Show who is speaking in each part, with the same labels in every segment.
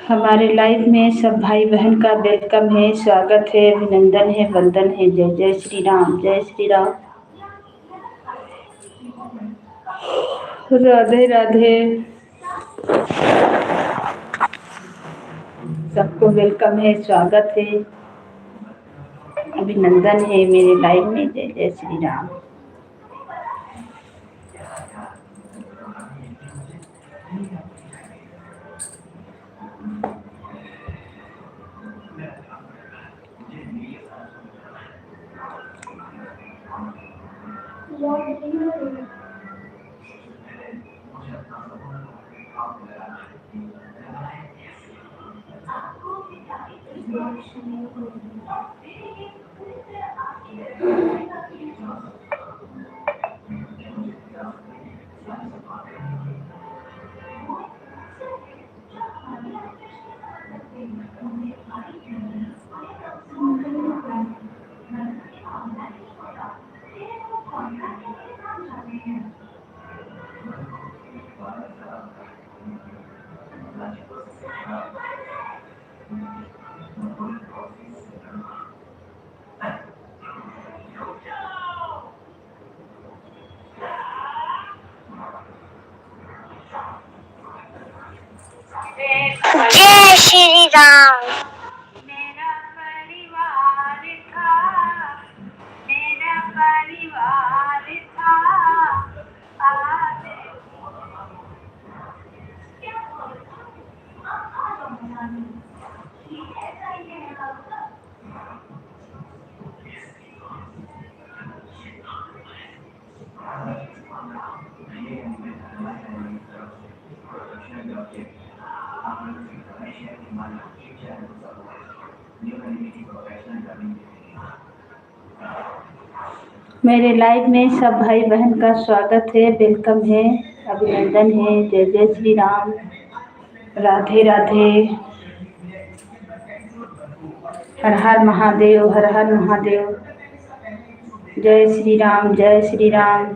Speaker 1: हमारे लाइफ में सब भाई बहन का वेलकम है, स्वागत है, अभिनंदन है, वंदन है। जय जय श्री राम, जय श्री राम। राधे राधे। सबको वेलकम है, स्वागत है, अभिनंदन है मेरे लाइफ में। जय जय श्री राम।
Speaker 2: जय श्री राम।
Speaker 1: मेरा परिवार था, मेरा परिवार था। मेरे लाइफ में सब भाई बहन का स्वागत है, वेलकम है, अभिनंदन है। जय जय श्री राम। राधे राधे। हर हर महादेव, हर हर महादेव। जय श्री राम, जय श्री राम।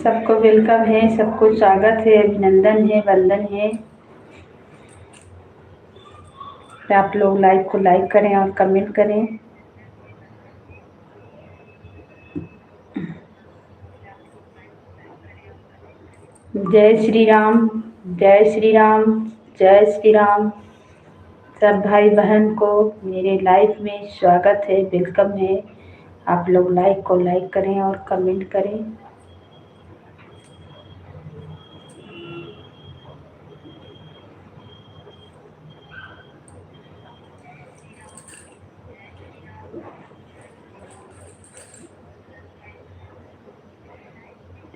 Speaker 1: सबको वेलकम है, सबको स्वागत है, अभिनंदन है, वंदन है। आप लोग लाइक को लाइक करें और कमेंट करें। जय श्री राम, जय श्री राम, जय श्री राम। सब भाई बहन को मेरे लाइफ में स्वागत है, वेलकम है। आप लोग लाइक को लाइक करें और कमेंट करें।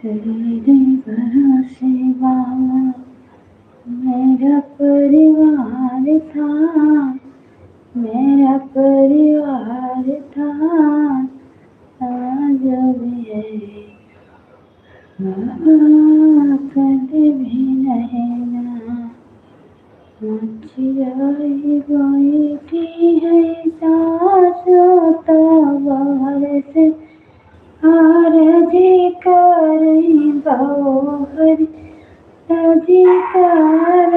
Speaker 1: तेरे भरोसे बाबा मेरा परिवार था, मेरा परिवार था। आज भी है, कभी भी नहीं ना। चिराई बैठी है सासों तो बाहर से आरज़ी कर बहुर राजी कर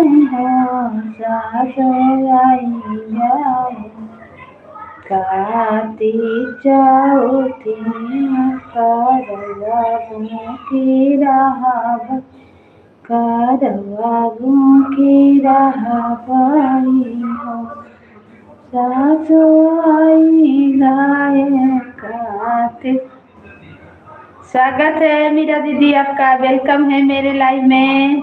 Speaker 1: सासों आई जाए काती जाओ कारवागों की राह, कारवागों की राह पाई हो। सासो आई गाय काते। स्वागत है मीरा दीदी, आपका वेलकम है मेरे लाइव में।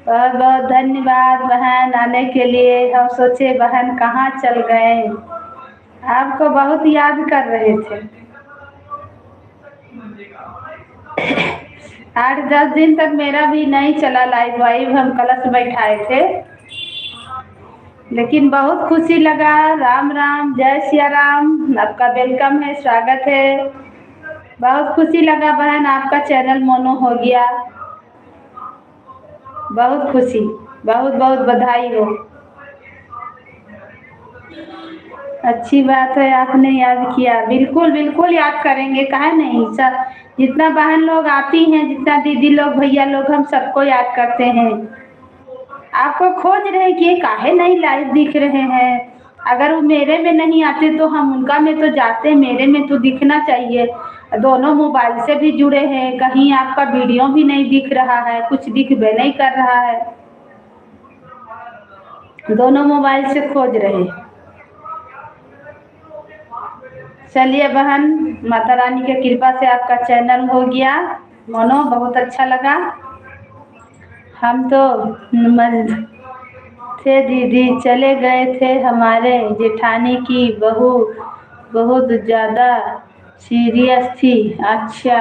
Speaker 1: बहुत बहुत धन्यवाद बहन आने के लिए। हम सोचे बहन कहाँ चल गए, आपको बहुत याद कर रहे थे। 8-10 दिन तक मेरा भी नहीं चला लाइव वाइव, हम कलश बैठाए थे, लेकिन बहुत खुशी लगा। राम राम, जय सिया राम। आपका वेलकम है, स्वागत है। बहुत खुशी लगा बहन, आपका चैनल मोनो हो गया। बहुत खुशी, बहुत बहुत बधाई हो। अच्छी बात है, आपने याद किया। बिल्कुल बिल्कुल याद करेंगे, काहे नहीं। सब जितना बहन लोग आती हैं, जितना दीदी लोग भैया लोग, हम सबको याद करते हैं। आपको खोज रहे कि ये काहे नहीं लाइव दिख रहे हैं। अगर वो मेरे में नहीं आते तो हम उनका में तो जाते, मेरे में तो दिखना चाहिए। दोनों मोबाइल से भी जुड़े हैं, कहीं आपका वीडियो भी नहीं दिख रहा है, कुछ दिख भी नहीं कर रहा है। दोनों मोबाइल से खोज रहे। चलिए बहन, माता रानी की कृपा से आपका चैनल हो गया। मोनो बहुत अच्छा लगा। हम तो थे दीदी, चले गए थे हमारे जेठानी की बहू, बहुत ज़्यादा सीरियस थी। अच्छा,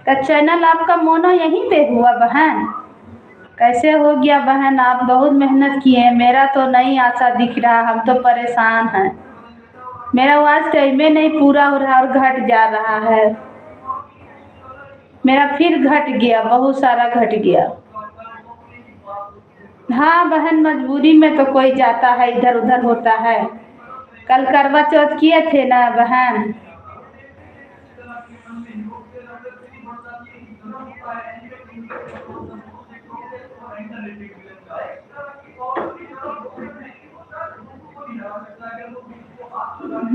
Speaker 1: तो चैनल आपका मोनो यहीं पे हुआ बहन? कैसे हो गया बहन? आप बहुत मेहनत किए हैं, मेरा तो नहीं आशा दिख रहा, हम तो परेशान हैं। मेरा आवाज़ टाइम में नहीं पूरा हो रहा और घट जा रहा है। मेरा फिर घट गया, बहुत सारा घट गया। हाँ बहन, मजबूरी में तो कोई जाता है, इधर उधर होता है। कल करवा चौथ किए थे ना बहन?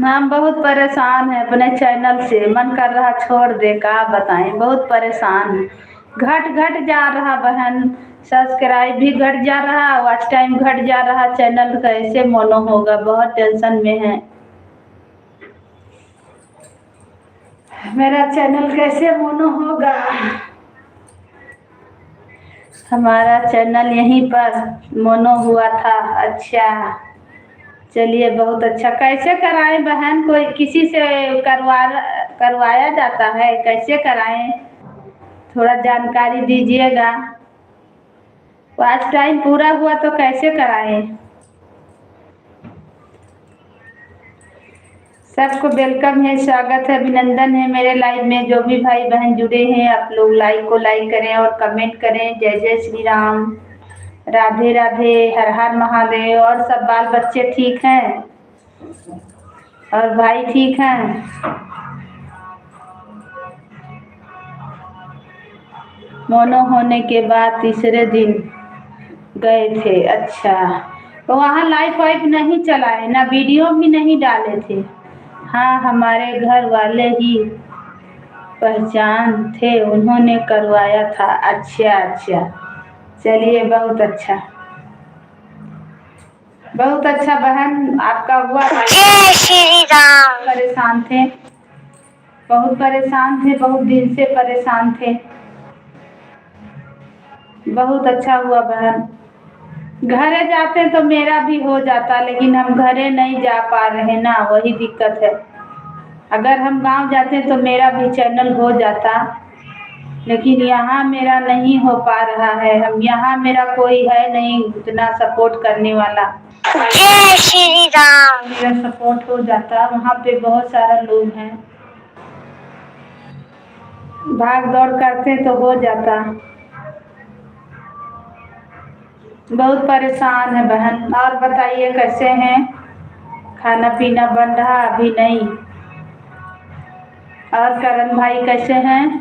Speaker 1: हम बहुत परेशान हैं अपने चैनल से, मन कर रहा छोड़ दे, का बताएं, बहुत परेशान हैं। घट घट जा रहा बहन, सब्सक्राइब भी घट जा रहा, वॉच टाइम घट जा रहा। चैनल कैसे मोनो होगा, बहुत टेंशन में है। मेरा चैनल कैसे मोनो होगा? हमारा चैनल यहीं पर मोनो हुआ था। अच्छा, चलिए बहुत अच्छा। कैसे कराएं बहन? कोई किसी से करवाया जाता है? कैसे कराएं, थोड़ा जानकारी दीजिएगा। वॉच टाइम पूरा हुआ तो कैसे कराएं? सबको वेलकम है, स्वागत है, अभिनंदन है मेरे लाइव में। जो भी भाई बहन जुड़े हैं, आप लोग लाइक करें और कमेंट करें। जय जय श्री राम, राधे राधे, हर हर महादेव। और सब बाल बच्चे ठीक हैं? और भाई ठीक हैं? मोनो होने के बाद तीसरे दिन गए थे। अच्छा, तो वहाँ लाइव वाइव नहीं चलाए ना, वीडियो भी नहीं डाले थे? हाँ, हमारे घर वाले ही पहचान थे, उन्होंने करवाया था। अच्छा अच्छा, चलिए बहुत अच्छा, बहुत अच्छा बहन, आपका हुआ।
Speaker 2: जय श्री राम।
Speaker 1: परेशान थे, बहुत परेशान थे, बहुत दिन से परेशान थे। बहुत अच्छा हुआ बहन। घरे जाते तो मेरा भी हो जाता, लेकिन हम घरे नहीं जा पा रहे ना, वही दिक्कत है। अगर हम गांव जाते तो मेरा भी चैनल हो जाता, लेकिन यहाँ मेरा नहीं हो पा रहा है। हम यहाँ मेरा कोई है नहीं उतना सपोर्ट करने वाला।
Speaker 2: जय श्री राम।
Speaker 1: मेरा सपोर्ट हो जाता, वहाँ पे बहुत सारा लोग हैं, भाग दौड़ करते तो हो जाता। बहुत परेशान है बहन। और बताइए कैसे हैं? खाना पीना बन रहा अभी नहीं? और करण भाई कैसे हैं?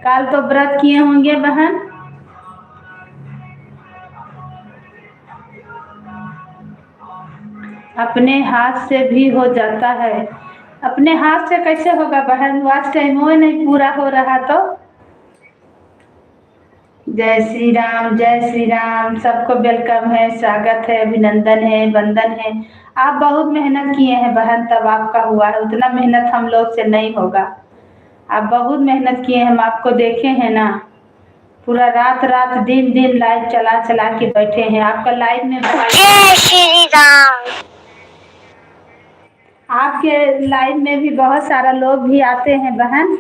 Speaker 1: कल तो व्रत किए होंगे बहन? अपने हाथ से भी हो जाता है। अपने हाथ से कैसे होगा बहन? वॉच टाइम वो नहीं पूरा हो रहा तो। जय श्री राम, जय श्री राम, सबको वेलकम है, स्वागत है, अभिनंदन है, वंदन है। आप बहुत मेहनत किए हैं बहन, तब आपका हुआ है। उतना मेहनत हम लोग से नहीं होगा। आप बहुत मेहनत किए हैं, हम आपको देखे हैं ना, पूरा रात रात दिन दिन लाइव चला चला के बैठे हैं आपका लाइव में।
Speaker 2: जय श्री राम।
Speaker 1: आपके लाइव में भी बहुत सारा लोग भी आते हैं बहन।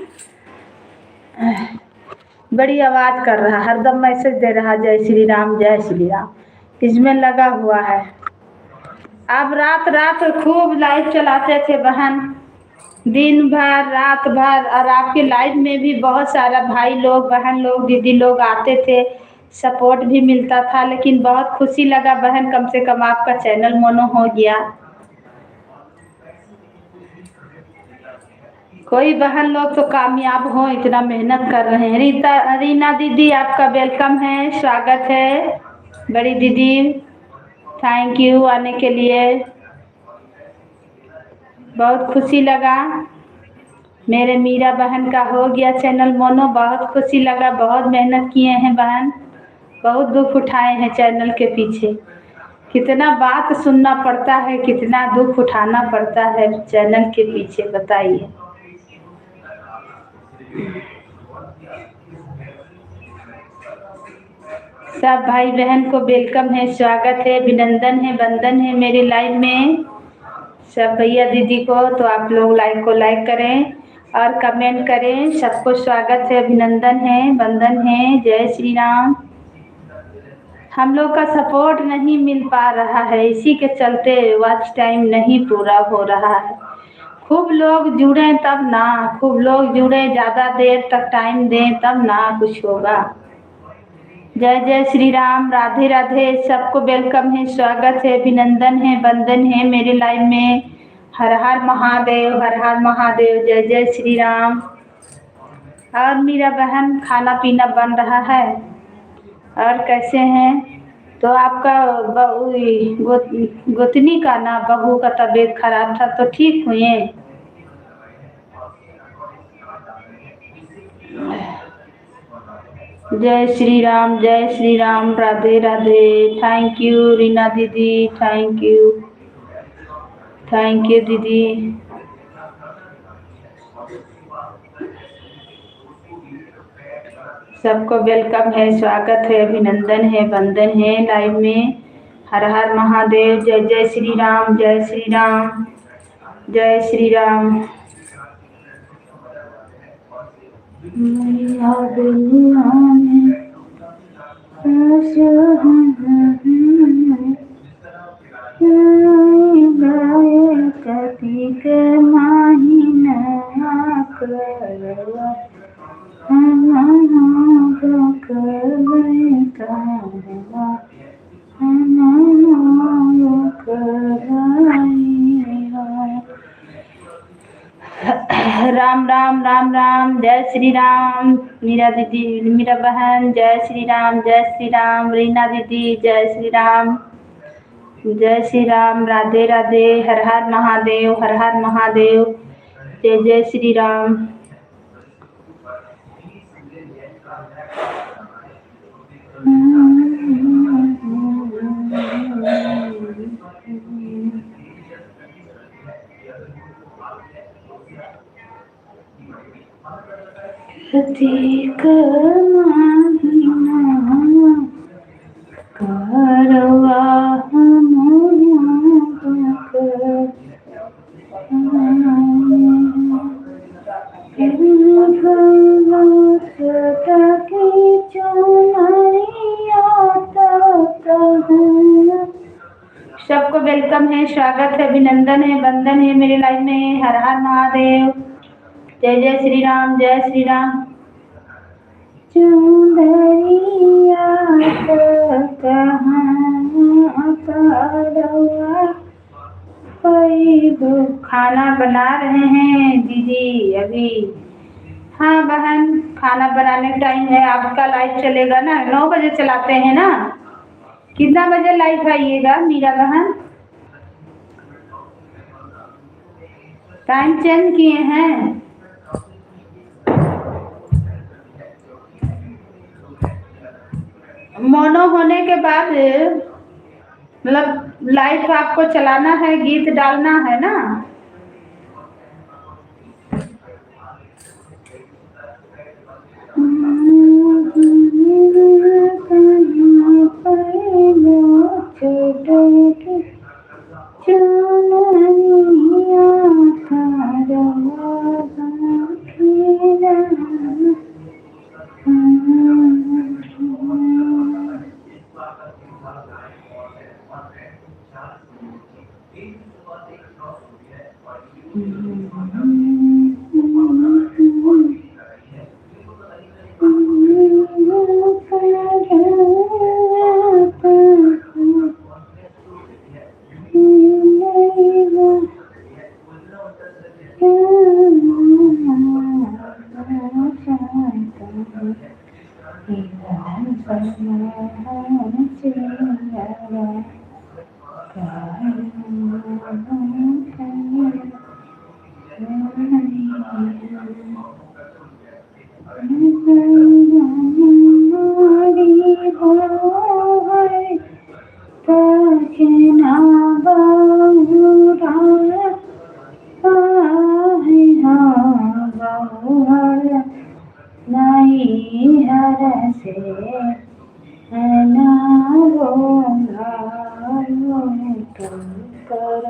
Speaker 1: बड़ी आवाज़ कर रहा, हरदम मैसेज दे रहा, जय श्री राम जय श्री राम, इसमें लगा हुआ है। आप रात रात खूब लाइव चलाते थे बहन, दिन भर रात भर। और आपके लाइव में भी बहुत सारा भाई लोग, बहन लोग, दीदी लोग आते थे, सपोर्ट भी मिलता था। लेकिन बहुत खुशी लगा बहन, कम से कम आपका चैनल मोनो हो गया। कोई बहन लोग तो कामयाब हो, इतना मेहनत कर रहे हैं। रीना दीदी आपका वेलकम है, स्वागत है। बड़ी दीदी थैंक यू आने के लिए, बहुत खुशी लगा। मेरे मीरा बहन का हो गया चैनल मोनो, बहुत खुशी लगा। बहुत मेहनत किए हैं बहन, बहुत दुख उठाए हैं चैनल के पीछे। कितना बात सुनना पड़ता है, कितना दुख उठाना पड़ता है चैनल के पीछे, बताइए। सब भाई बहन को वेलकम है, स्वागत है, अभिनंदन है, वंदन है मेरे लाइव में। सब भैया दीदी को तो आप लोग लाइक को लाइक करें और कमेंट करें। सबको स्वागत है, अभिनंदन है, वंदन है। जय श्री राम। हम लोग का सपोर्ट नहीं मिल पा रहा है, इसी के चलते वॉच टाइम नहीं पूरा हो रहा है। खूब लोग जुड़े तब ना, खूब लोग जुड़े, ज़्यादा देर तक टाइम दें तब ना कुछ होगा। जय जय श्री राम, राधे राधे। सबको वेलकम है, स्वागत है, अभिनंदन है, वंदन है मेरे लाइव में। हर हर महादेव, हर हर महादेव। जय जय श्री राम। और मेरा बहन खाना पीना बन रहा है। और कैसे हैं? तो आपका गोतनी का ना, बहू का तबीयत खराब था तो ठीक हुए? जय श्री राम, जय श्री राम, राधे राधे। थैंक यू रीना दीदी, थैंक यू दीदी। सबको वेलकम है, स्वागत है, अभिनंदन है, वंदन है लाइव में। हर हर महादेव। जय जय श्री राम, जय श्री राम, जय श्री राम। राम राम राम राम। जय श्री राम मीरा दीदी, मीरा बहन। जय श्री राम, जय श्री राम रीना दीदी। जय श्री राम, जय श्री राम, राधे राधे। हर हर महादेव, हर हर महादेव। जय जय श्री राम। सतीक कारवा सबको वेलकम है, स्वागत है, अभिनंदन है, वंदन है मेरे लाइव में। हर हर महादेव। जय जय श्री राम, जय श्री राम। चुंदरिया खाना बना रहे हैं दीदी अभी। हाँ बहन, खाना बनाने का टाइम है। आपका लाइव चलेगा ना, 9 बजे चलाते हैं ना? कितना बजे लाइव आइएगा मीरा बहन? टाइम चेंज किए हैं। मोनो होने के बाद मतलब लाइव आपको चलाना है, गीत डालना है ना? नहीं हर से तुम कर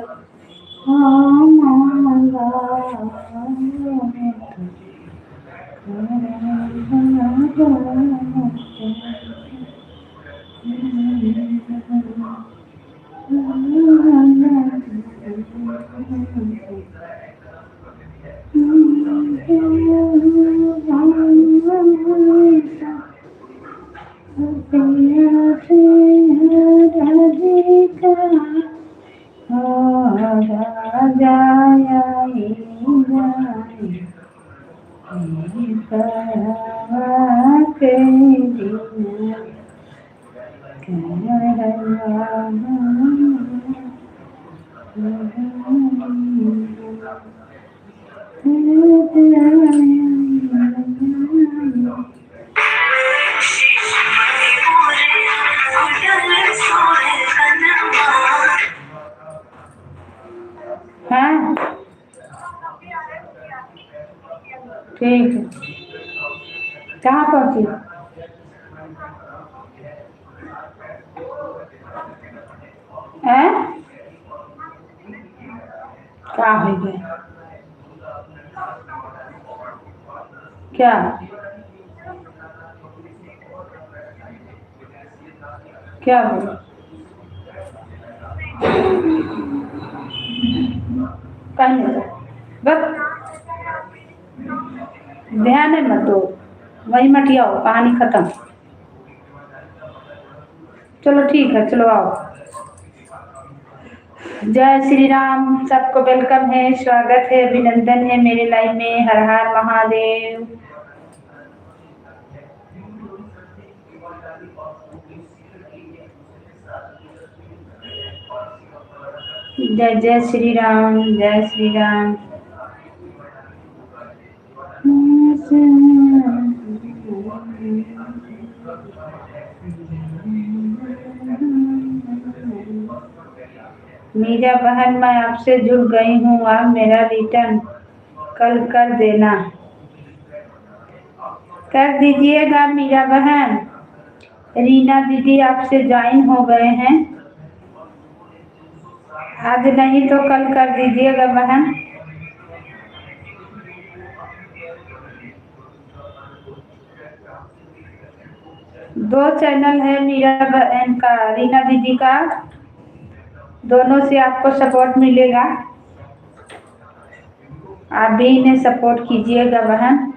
Speaker 1: हाँ ठीक है। कहाँ पहुँची? क्या हो गया? क्या क्या बोला? कहीं नहीं बस ध्यान है मत दो, वही मत आओ, कहानी खत्म। चलो ठीक है, चलो आओ। जय श्री राम, सबको वेलकम है, स्वागत है, अभिनंदन है मेरे लाइव में। हर हर महादेव। जय जय श्री राम, जय श्री राम। मीरा बहन, मैं आपसे जुड़ गई हूँ, आप मेरा रिटर्न कल कर देना। कर दीजिएगा मीरा बहन। रीना दीदी आपसे ज्वाइन हो गए हैं, आज नहीं तो कल कर दीजिएगा बहन। दो चैनल है मीरा बहन का, रीना दीदी का, दोनों से आपको सपोर्ट मिलेगा। आप भी इन्हें सपोर्ट कीजिएगा बहन।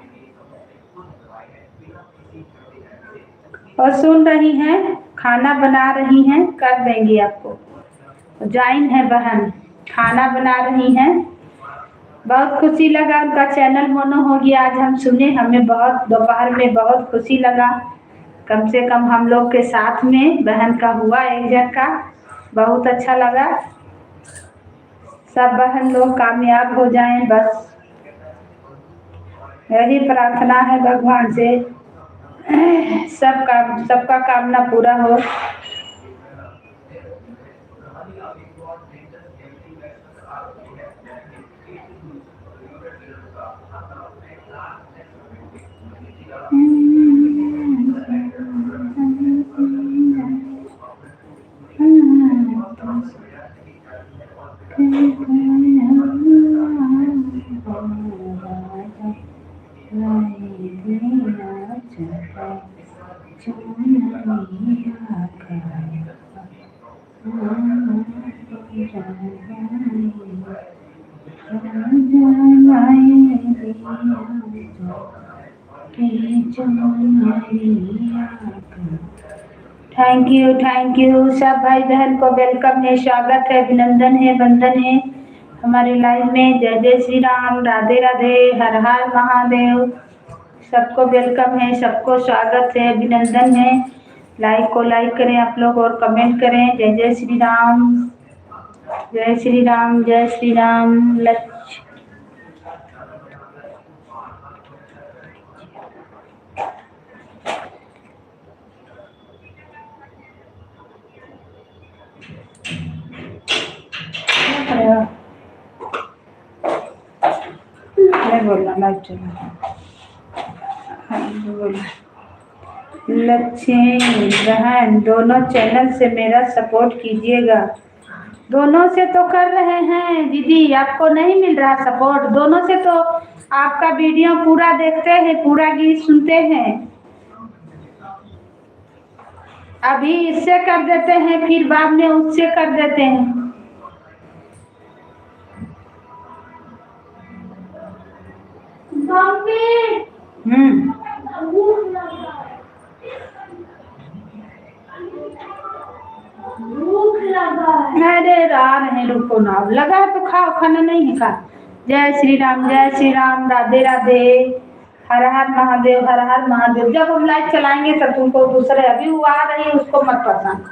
Speaker 1: और सुन रही हैं, खाना बना रही हैं, कर देंगी आपको। ज्वाइन है बहन, खाना बना रही हैं। बहुत खुशी लगा, उनका चैनल मोनो हो गया आज हम सुने, हमें बहुत दोपहर में बहुत खुशी लगा। कम से कम हम लोग के साथ में बहन का हुआ एक जन का, बहुत अच्छा लगा। सब बहन लोग कामयाब हो जाएं, बस यही प्रार्थना है भगवान से, सबका कामना पूरा हो। थैंक यू सब भाई बहन को वेलकम है, स्वागत है, अभिनंदन है, वंदन है हमारे लाइव में। जय जय श्री राम, राधे राधे, हर हर महादेव। सबको वेलकम है, सबको स्वागत है, अभिनंदन है। लाइक को लाइक करें आप लोग और कमेंट करें। जय जय श्री राम, जय श्री राम, जय श्री राम। लक्ष्य बोलना लाइक चलो बोल। लक्ष्मी बहन दोनों चैनल से मेरा सपोर्ट कीजिएगा। दोनों से तो कर रहे हैं दीदी, आपको नहीं मिल रहा सपोर्ट? दोनों से तो आपका वीडियो पूरा देखते हैं, पूरा गीत सुनते हैं। अभी इससे कर देते हैं, फिर बाद में उससे कर देते हैं। हम्म, अरे आ रहे, रुको ना, लगा है तो खाओ, खाना नहीं है का। जय श्री राम, जय श्री राम, राधे राधे। हर हर महादेव, हर हर महादेव। जब हम लाइट चलाएंगे तब तुमको दूसरे, अभी वो आ रही है उसको मत पसंद।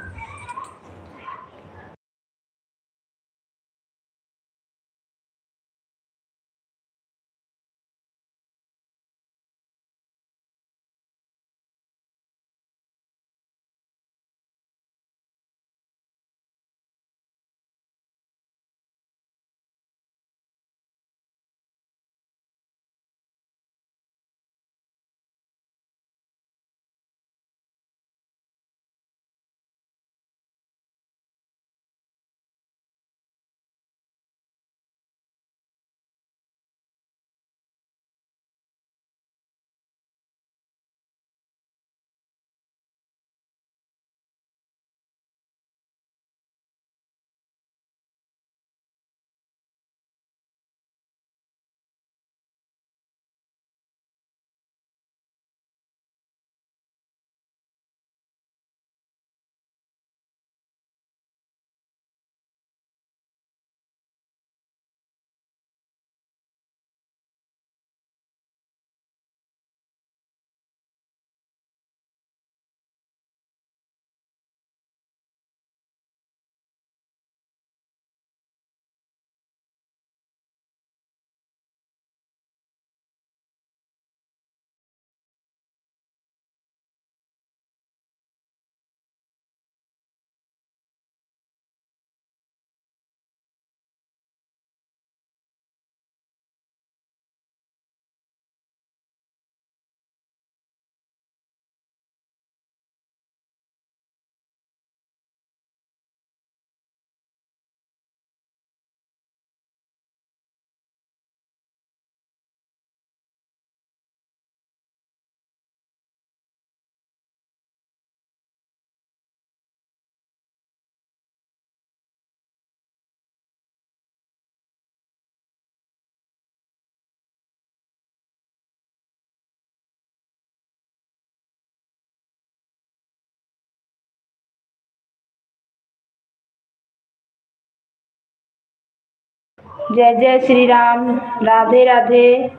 Speaker 1: जय जय श्री राम, राधे राधे।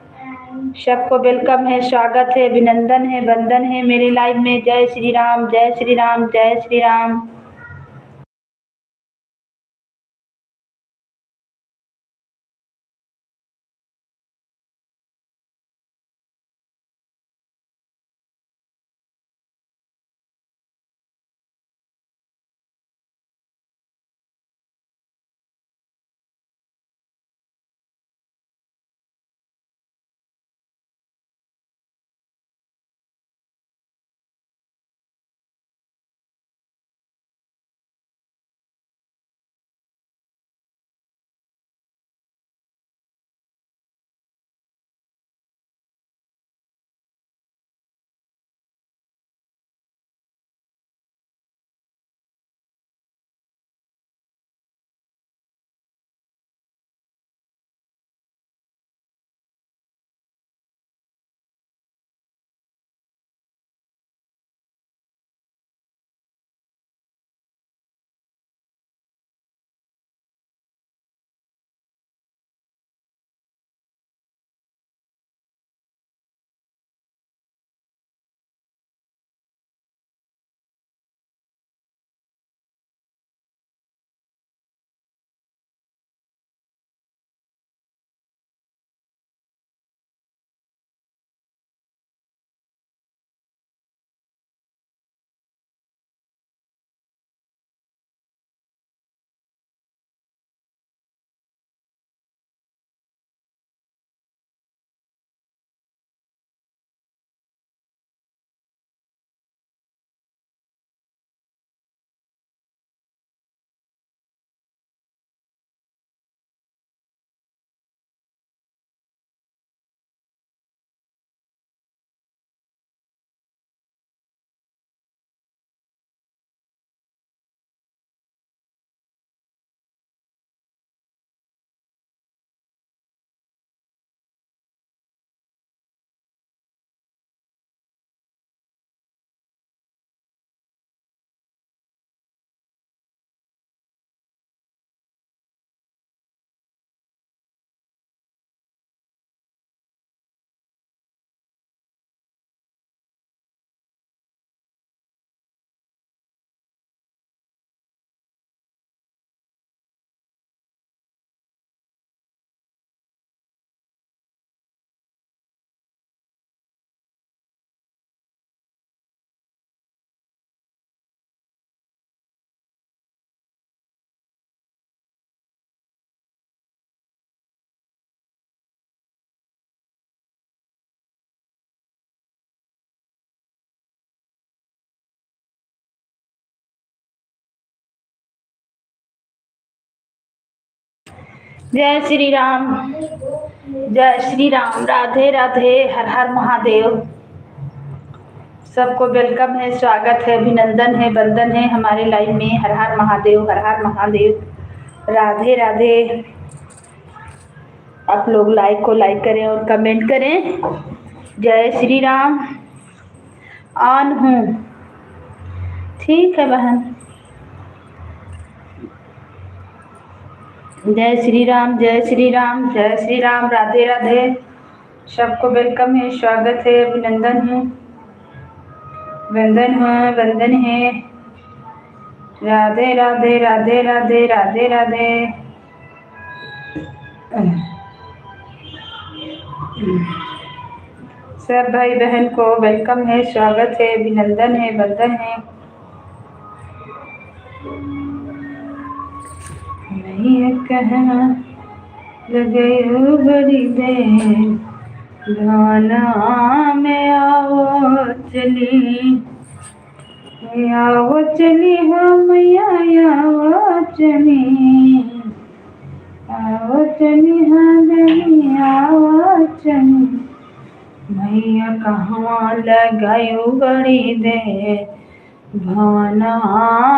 Speaker 1: सबको वेलकम है, स्वागत है, अभिनंदन है, वंदन है मेरे लाइव में। जय श्री राम, जय श्री राम, जय श्री राम। जय श्री राम, जय श्री राम, राधे राधे, हर हर महादेव। सबको वेलकम है, स्वागत है, अभिनंदन है, वंदन है हमारे लाइव में। हर हर महादेव, हर हर महादेव, राधे राधे। आप लोग लाइक को लाइक करें और कमेंट करें। जय श्री राम। ऑन हूँ, ठीक है बहन। जय श्री राम, जय श्री राम, जय श्री राम, राधे राधे। सबको वेलकम है, स्वागत है, अभिनंदन है, वंदन है, वंदन है। राधे राधे, राधे राधे, राधे राधे। सब भाई बहन को वेलकम है, स्वागत है, अभिनंदन है, वंदन है। नहीं कहना लगे बड़ी देर, गाना में आओ चली, आओ चली हम आओ चली, आओ चली हाँ आओ चली। मैया कहाँ लगायो बड़ी दे, भावना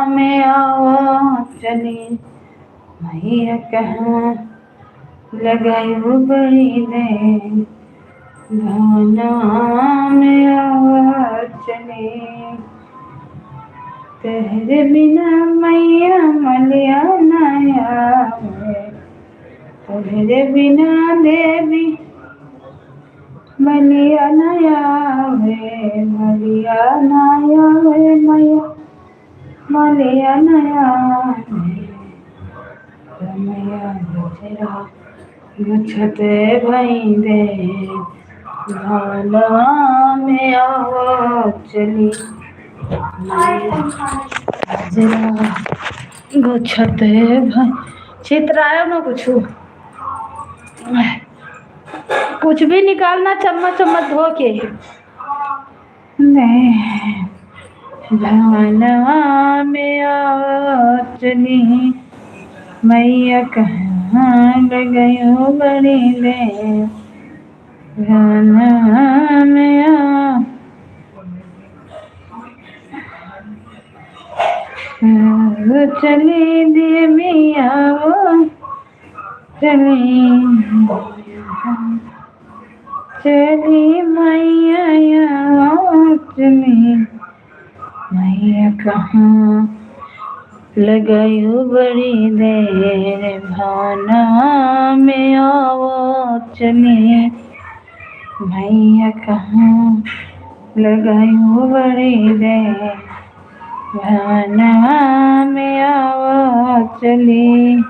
Speaker 1: में आओ चली। मैया कहाँ लगायो बड़ी दे, भावना में आओ चली। तेरे बिना मैया मलिया नया, तेरे बिना देवी मलिया नया वे, मलिया नया वे मैया, मलिया नया वे मैया। तेरा गुछते भई दे, भाला में आओ चली। जरा गुछते भई चित्रायो न कुछ भी निकालना, चम्मच चम्मच धो के। भाला में आओ चली, मैया कहाँ लगायो बड़ी दे, भाला में आओ चली देवी आओ चली, चली मैया आओ चली। मैया कहाँ लगायो बड़ी देर, भावना में आओ चली। मैया कहाँ लगायो बड़ी देर, भावना में आओ चली।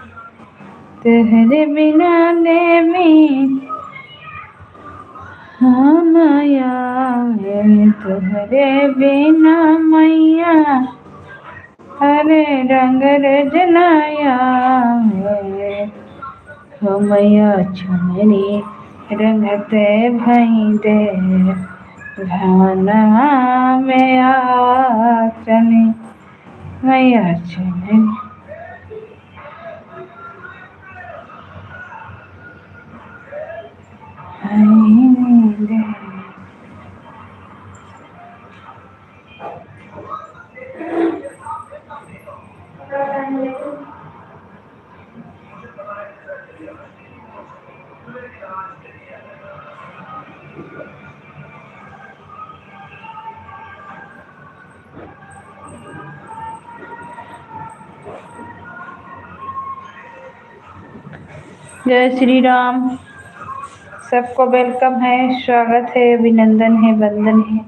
Speaker 1: तेरे बिना देवी हाँ मैया, तेरे बिना मैया हरे रंग रजनाया हो मैया। चुनरी रंगते भई दे, भावना में आ चली। मैया चुनरी दे। जय श्री राम। सबको वेलकम है, स्वागत है, अभिनंदन है, वंदन है।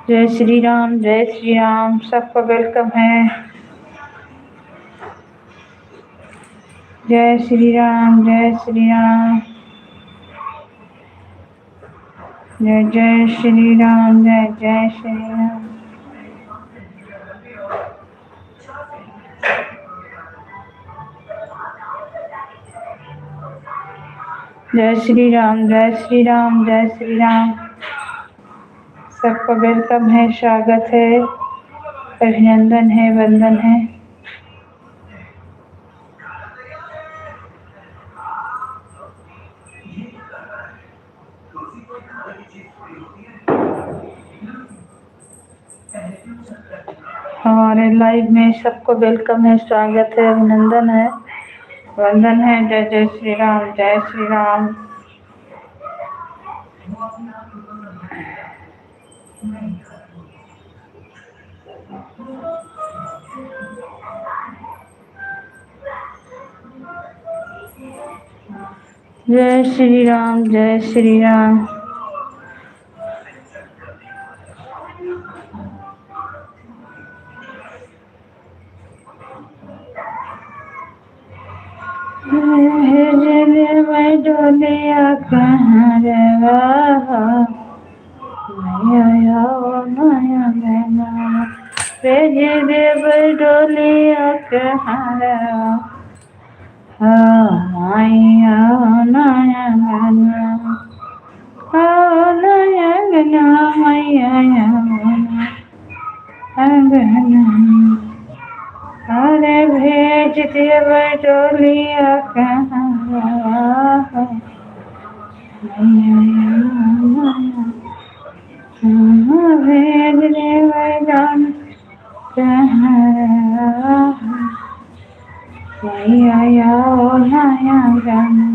Speaker 1: जय श्री राम, जय श्री राम। सबको वेलकम है। जय श्री राम, जय श्री राम, जय जय श्री राम, जय जय श्री राम। जय श्री राम, जय श्री राम, जय श्री राम। सबको वेलकम है, स्वागत है, अभिनंदन है, वंदन है। हमारे लाइव में सबको वेलकम है, स्वागत है, अभिनंदन है, वंदन है। जय जय श्री राम, जय श्री राम। जय श्री राम, जय श्री राम। मैं डोलिया कहाँ रवा नया भेज देव डोलिया कहाँ रवा नया नया मैया अरे भेज देव डोलिया कहाँ भेज देव मैया नया गाना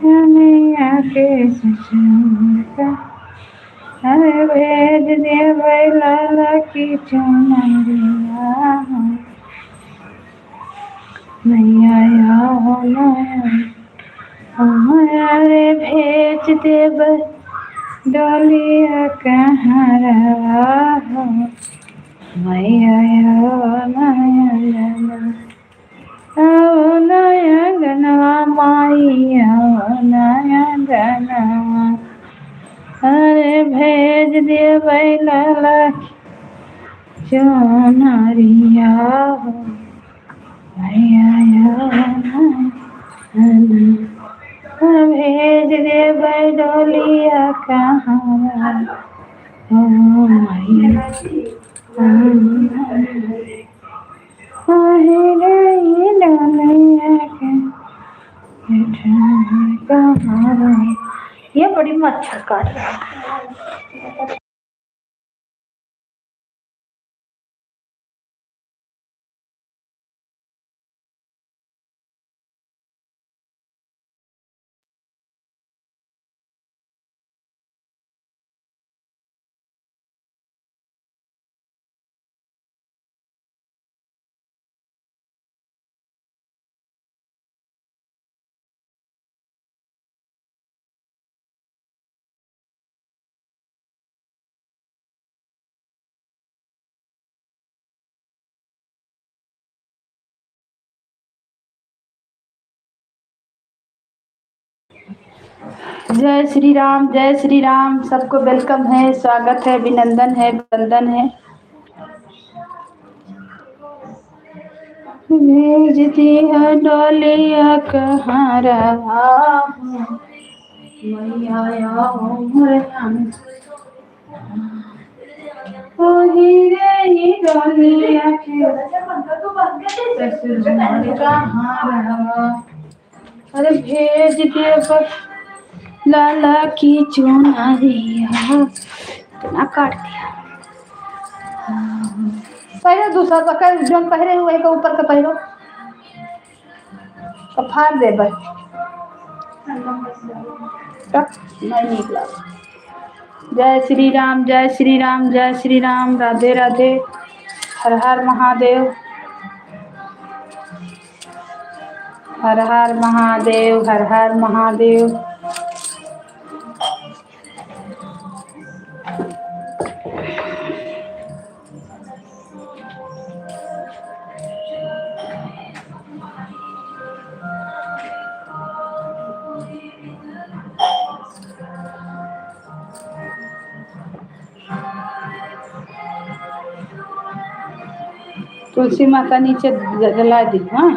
Speaker 1: डोलिया कैसे कहाँ अरे भेज देव लाला की चुनरिया मैया अरे भेज देव डोलिया कहाँ मैया नया गनवा माइया नया गनवा अरे भेज देव लाला चुनरिया मैया भेज देव डोलिया कहाँ मैया ये बड़ी मच्छर काट रहा है। जय श्री राम, जय श्री राम। सबको वेलकम है, स्वागत है, अभिनंदन है, वंदन है। भेज दिया डोलिया कहाँ रहा मैया डोलिया कहाँ रहा अरे भेज देव लाला की चुनरिया इतना काट दिया। पहले दूसरा पकड़ जो पहरे हुए के ऊपर का पहरो तो फाड़ दे बस नहीं निकला। जय श्री राम, जय श्री राम, जय श्री राम। राधे राधे, हर हर महादेव, हर हर महादेव, हर हर महादेव। तुलसी माता नीचे जला दी। हाँ,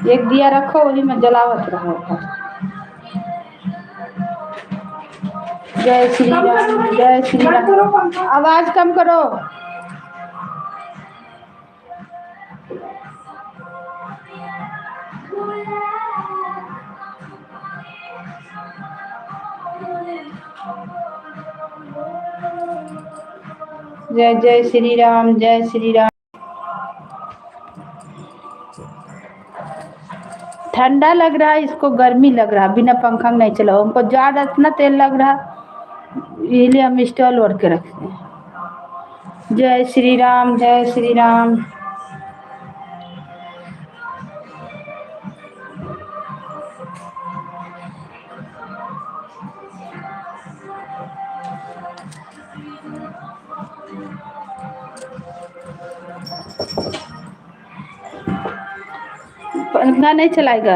Speaker 1: एक दिया रखो, वही में जलावत रहो। जय श्री राम, जय श्री राम। आवाज कम करो। जय जय श्री राम, जय श्री राम। ठंडा लग रहा है, इसको गर्मी लग रहा है, बिना पंखा नहीं चला। हमको ज़्यादा इतना तेल लग रहा, इसलिए हम स्टॉल ओढ़ के रखते हैं। जय श्री राम, जय श्री राम। पंखा नहीं चलाएगा।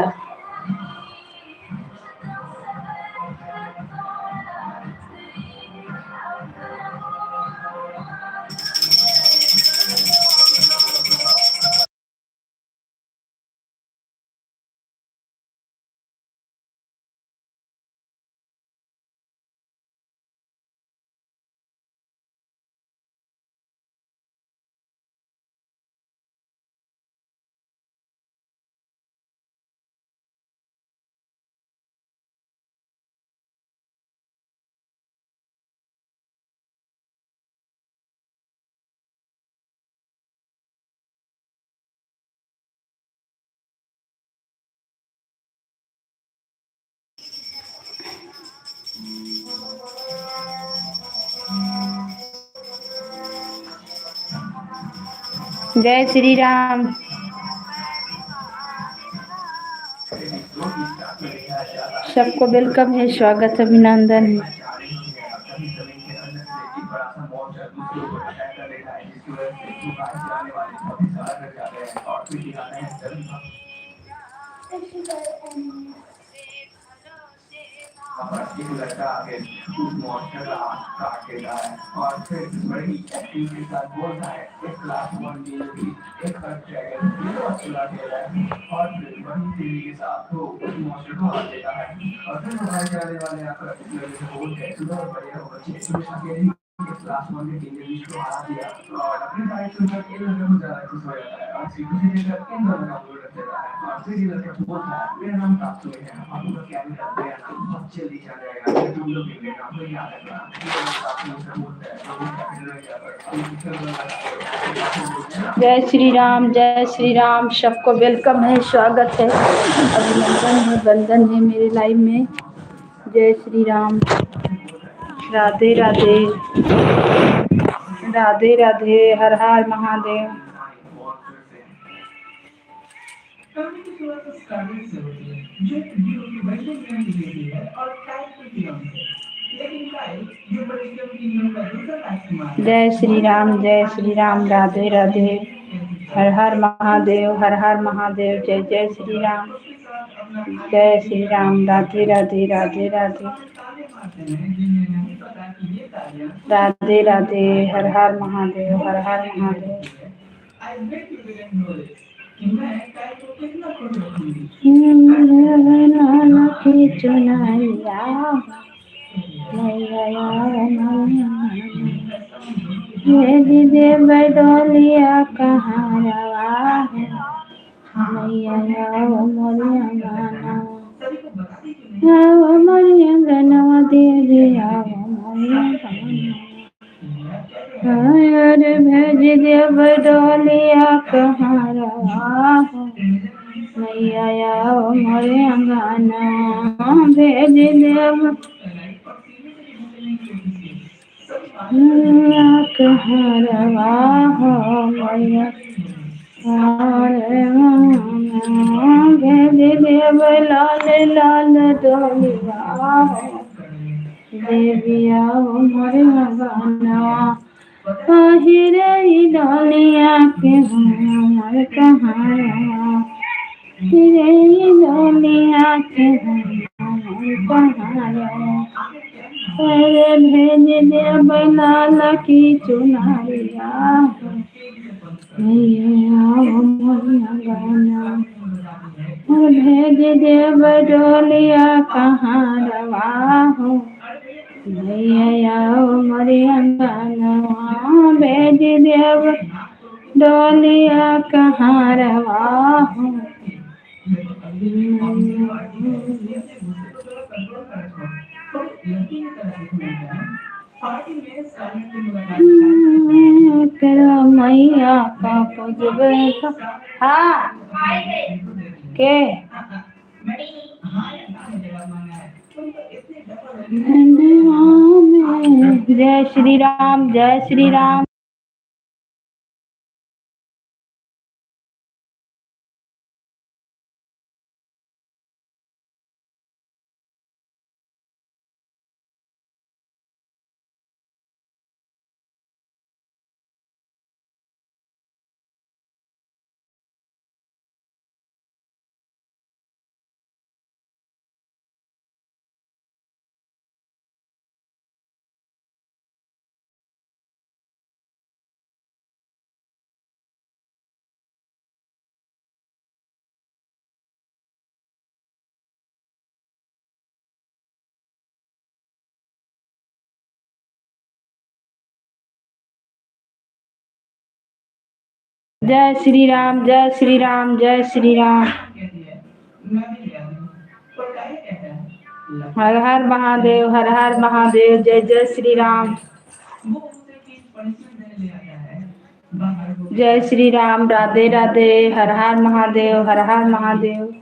Speaker 1: जय श्री राम। सबको वेलकम है, स्वागत, अभिनंदन है। एक लड़का आके उस मॉन्स्टर का हाथ काट देता है और फिर बड़ी एक्टिंग के साथ बोलता है एक क्लास 1 की एक ड्रैगन चला देता है और फिर बड़ी तेजी के साथ वो उस मॉन्स्टर को हार देता है और फिर हमारे जाने वाले आकर लड़के से बोलते हैं सुबह बढ़िया हो बच्चे अकेले क्लास 1 में इंग्लिश को हरा दिया और अपने टाइम सुनकर इन लोगों को ज़्यादा खुश हो जाता है और सीधे सीधे कर इन दोनों का बोल रख देता है और फिर ये लड़का बोलता है मेरा नाम तात्सुए है, आपका क्या भी करते हैं बहुत जल्दी चल जाएगा, फिर तुम लोग मिलेंगे, आपको याद रखना। जय श्री राम, जय श्री राम। सबको वेलकम है, स्वागत है, अभिनंदन है, वंदन है मेरे लाइव में। जय श्री राम। राधे राधे, राधे राधे, हर हर महादेव। जय श्री राम, जय श्री राम, राधे राधे, हर हर महादेव, हर हर महादेव। जय जय श्री राम, जय श्री राम, राधे राधे, राधे राधे, राधे राधे, हर हर महादेव, हर हर महादेव। की चुनैया दे बदौलिया कहाँ रवा है मैया मोरिया गाना मोरिया गनवा दे दिया मोरिया अरे भेज दे बदौलिया कहाँ रवा है मैया मोरिया गाना भेज दे कहरवा हो मैया भेज देव लाल लाल डोलिया देविया मोर गानवा पहिरे डोलिया के हमर कहारवा रे डोलिया के हमर कहारवा अरे भेज देव लाल की चुनरिया भेज देव डोलिया कहाँ रवा हो, भैया आओ मोरी अंगनवा, भेज देव डोलिया कहाँ रवा हो। तेरा मैया का पूजबे हाँ के जय श्री राम, जय श्री राम। जय श्री राम, जय श्री राम, जय श्री राम। हर हर महादेव, हर हर महादेव, जय जय श्री राम। जय श्री राम, राधे राधे, हर हर महादेव, हर हर महादेव।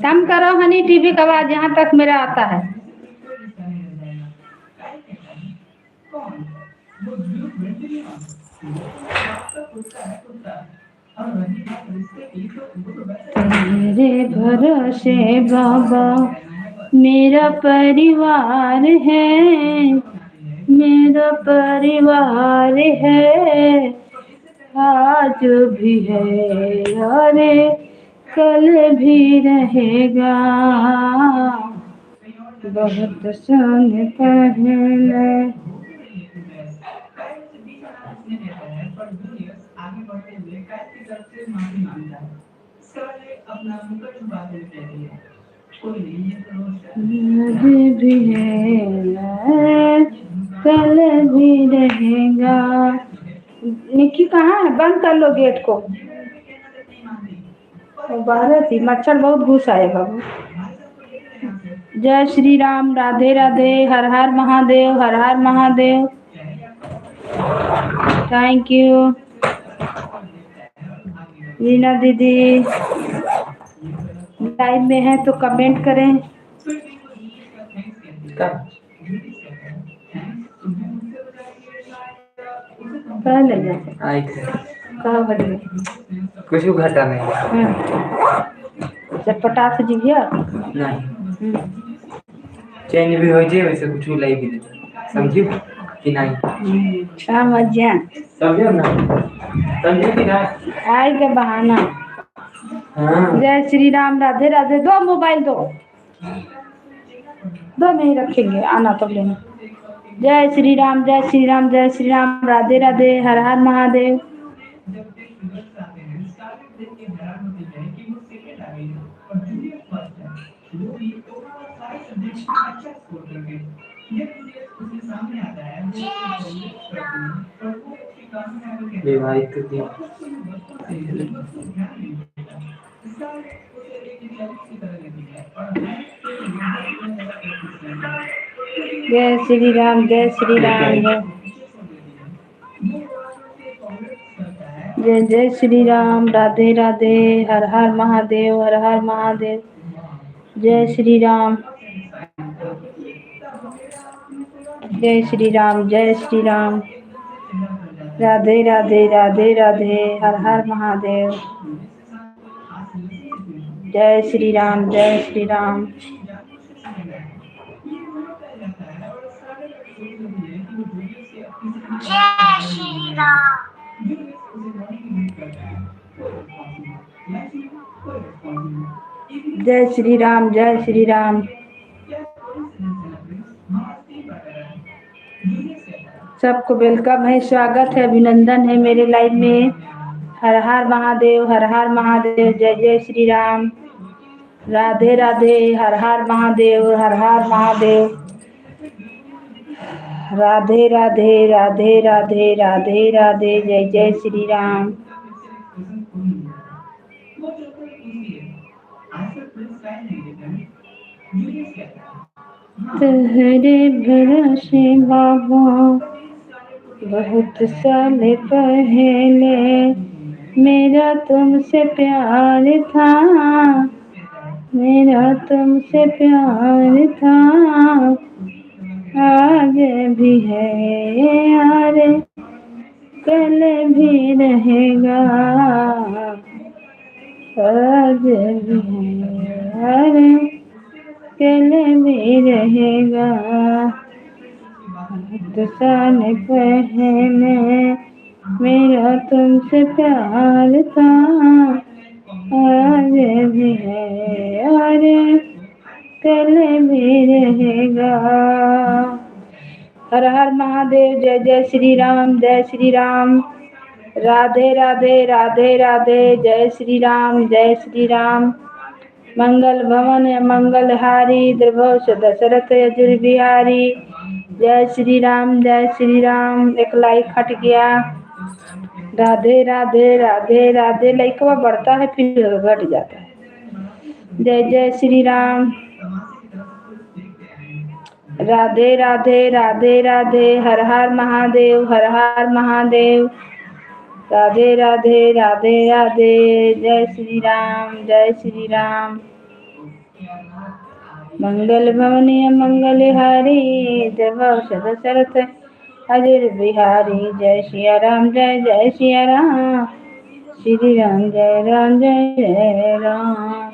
Speaker 1: कम करो हनी टीवी का आवाज, यहाँ तक मेरा आता है। तेरे भरोसे बाबा मेरा परिवार है, मेरा परिवार है, आज भी है अरे कल भी रहेगा। बहुत संग पहले भी है कल भी रहेगा। निक्की कहाँ है? बंद कर लो गेट को। बाहर थी, मच्छर बहुत घुस आए बाबू। जय श्री राम, राधे राधे, हर हर महादेव, हर हर महादेव। थैंक यू रीना दीदी। लाइव में है तो कमेंट करें। पहले आए थे कहाँ बजे कुछ घटा नहीं। चटपटा से जी गया नहीं चेंज भी हो जाए वैसे कुछ लाई भी देता समझी कि नहीं। अच्छा मजा समझो ना, समझे कि ना आए के बहाना। हाँ। जय श्री राम, राधे राधे। दो मोबाइल दो नहीं रखेंगे, आना तब लेना। जय श्री राम, जय श्री राम, जय श्री राम, राधे राधे, हर हर महादेव। विवाहित जय श्री राम, जय श्री राम, जय जय श्री राम, राधे राधे, हर हर महादेव, हर हर महादेव। जय श्री राम, जय श्री राम, जय श्री राम, राधे राधे, राधे राधे, हर हर महादेव। जय श्री राम, जय श्री राम।
Speaker 2: जय श्री राम।
Speaker 1: जय श्री राम, जय श्री राम। सबको वेलकम है, स्वागत है, अभिनंदन है मेरे लाइव में। हर हर महादेव, हर हर महादेव, जय जय श्री राम, राधे राधे, हर हर महादेव, हर हर महादेव, राधे राधे, राधे राधे, राधे राधे, जय जय श्री राम। तेरे भरोसे बाबा बहुत साल पहले मेरा तुमसे प्यार था, मेरा तुमसे प्यार था, आज भी है यार, कल भी रहेगा, आज भी है यार, कल भी रहेगा। बहुत साल पहले मेरा तुमसे प्यार था, आज भी है यार, कल भी रहेगा। हर हर महादेव, जय जय श्री राम, जय श्री राम, राधे राधे, राधे राधे, जय श्री राम, जय श्री राम। मंगल भवन मंगल हारी, द्रभोष दशरथ अजुर बिहारी, जय श्री राम, जय श्री राम। एक लाइक हट गया। राधे राधे, राधे राधे, लाइकवा बढ़ता है फिर घट जाता है। जय जय श्री राम, राधे राधे, राधे राधे, हर हर महादेव, हर हर महादेव, राधे राधे, राधे राधे, जय श्री राम, जय श्री राम। मंगल भवनीय मंगल हारी, द्रभोष दशरथ अजुर बिहारी, जय सिया राम, जय जय सिया राम, श्री राम जय राम, जय जय राम।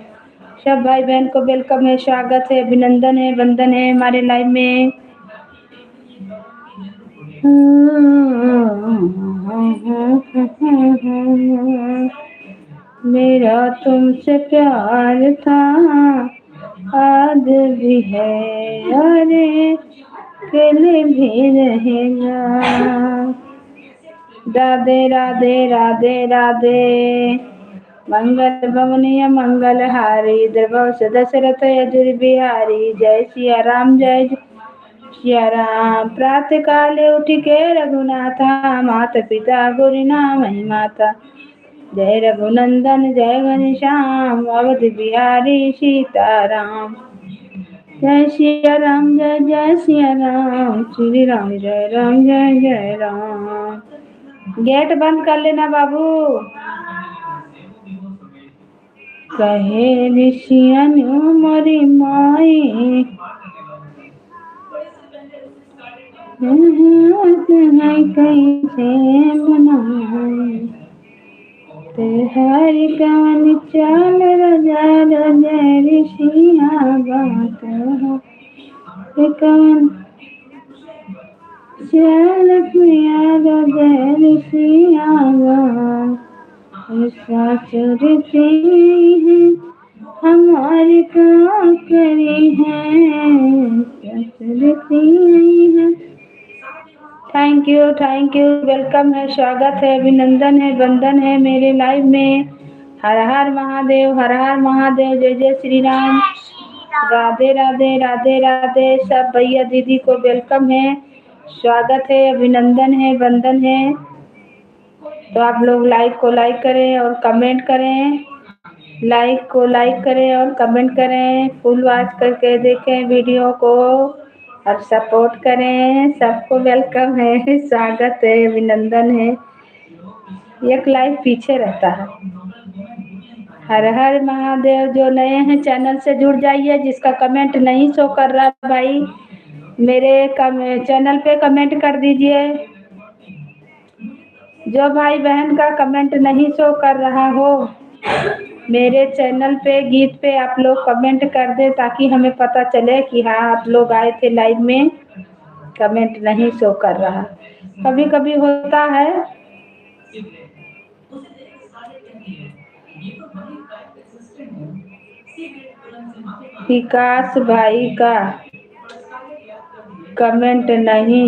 Speaker 1: सब भाई बहन को वेलकम है, स्वागत है, अभिनंदन है, वंदन है हमारे लाइव में। मेरा तुमसे प्यार था, आज भी है अरे, कल भी रहेगा। राधे राधे, राधे राधे, मंगल भवनीय मंगल हारी, द्रभोष दशरथ अजुर बिहारी, जय सिया राम, जय सिया राम। प्रातः काले उठ के रघुनाथा, माता पिता गुरु नाम माता, जय रघुनंदन जय घनश्याम, अवध बिहारी सीताराम, जय सिया राम, जय जय सिया राम, श्री राम जय राम, जय जय राम। गेट बंद कर लेना बाबू। कहे ऋषियन मोरी माई, कैसे मनाई, तेहारी कवन चाल राजा राजा ऋषिया बात हो, कवन चाल प्रिया राजा ऋषिया बात, सासुरती है हमारे काम करी है, सासुरती है। थैंक यू, वेलकम है, स्वागत है, अभिनंदन है, वंदन है मेरे लाइव में। हर हर महादेव, हर हर महादेव, जय जय श्री राम, राधे राधे, राधे राधे। सब भैया दीदी को वेलकम है, स्वागत है, अभिनंदन है, वंदन है। तो आप लोग लाइक को लाइक करें और कमेंट करें, लाइक को लाइक करें और कमेंट करें, फुल वॉच करके देखें वीडियो को और सपोर्ट करें। सबको वेलकम है, स्वागत है, अभिनंदन है। एक लाइक पीछे रहता है। हर हर महादेव। जो नए हैं चैनल से जुड़ जाइए, जिसका कमेंट नहीं शो कर रहा भाई मेरे चैनल पे कमेंट कर दीजिए। जो भाई बहन का कमेंट नहीं शो कर रहा हो मेरे चैनल पे गीत पे, आप लोग कमेंट कर दे ताकि हमें पता चले कि हाँ आप लोग आए थे लाइव में। कमेंट नहीं शो कर रहा, कभी कभी होता है। विकास भाई का कमेंट नहीं,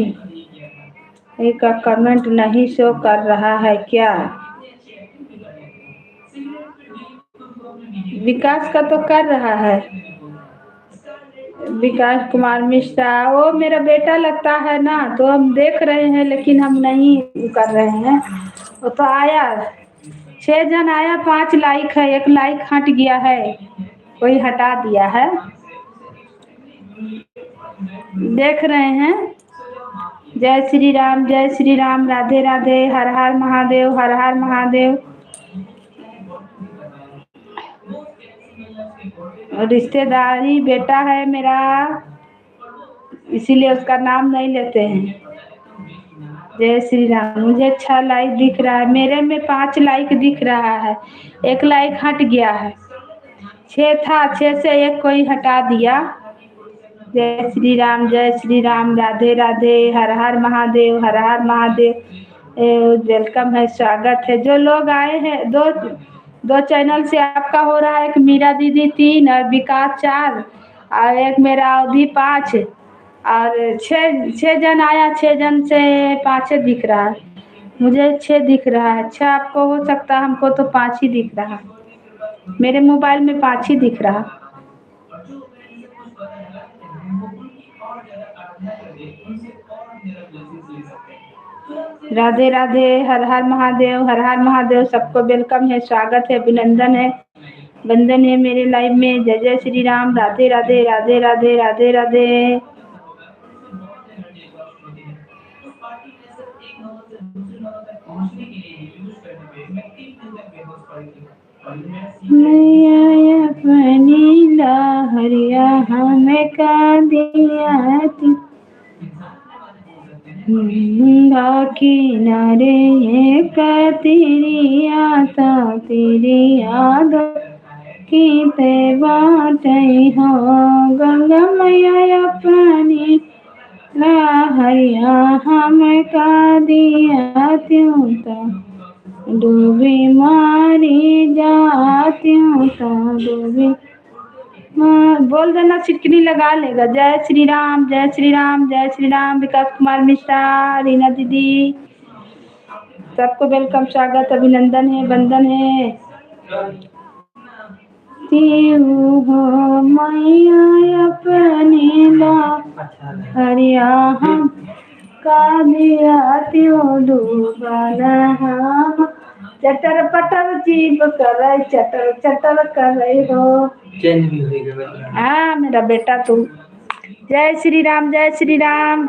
Speaker 1: एक कमेंट नहीं शो कर रहा है क्या? विकास का तो कर रहा है, विकास कुमार मिश्रा, वो मेरा बेटा लगता है ना, तो हम देख रहे हैं लेकिन हम नहीं कर रहे हैं। वो तो आया 6 जन आया, 5 लाइक है, 1 लाइक हट गया है, कोई हटा दिया है। देख रहे हैं। जय श्री राम, राधे राधे, हर हर महादेव, हर हर महादेव। रिश्तेदारी बेटा है मेरा, इसीलिए उसका नाम नहीं लेते हैं। जय श्री राम। मुझे 6 लाइक दिख रहा है, मेरे में 5 लाइक दिख रहा है, 1 लाइक हट गया है। 6 था, 6 से 1 कोई हटा दिया। जय श्री राम, राधे राधे, हर हर महादेव, हर हर महादेव। वेलकम है, स्वागत है। जो लोग आए हैं, दो चैनल से आपका हो रहा है, एक मीरा दीदी 3 और विकास 4 और एक मेरा अवधि 5 और 6 जन आया, 6 जन से 5 दिख रहा है। मुझे 6 दिख रहा है, अच्छा आपको हो सकता है, हमको तो 5 ही दिख रहा, मेरे मोबाइल में 5 ही दिख रहा। राधे राधे, हर हर महादेव, हर हर महादेव। सबको वेलकम है, स्वागत है, अभिनंदन है, वंदन है मेरे लाइव में। जय जय श्री राम, राधे राधे, राधे राधे, राधे राधे। मैया अपनी लहरिया हमें का दिया थी, गंगा किनारे एक तेरी आता, तेरी याद की ते बाटे हो। गंगा मैया अपनी लहरिया हमें का दिया त्यों ता, डूबी मारी जात्यों ता, डूबी। हाँ, बोल देना, चिटकनी लगा लेगा। जय श्री राम, जय श्री राम, जय श्री राम। विकास कुमार मिश्रा, रीना दीदी, सबको वेलकम, स्वागत, अभिनंदन है, वंदन है। त्यों हो मैया अपनी लहरिया हम का दिया त्यों डूबना हम। चटर पटर जीव करे, चटर चटर करे हो। चेंज भी होगा। हाँ मेरा बेटा तू। जय श्री राम, जय श्री राम।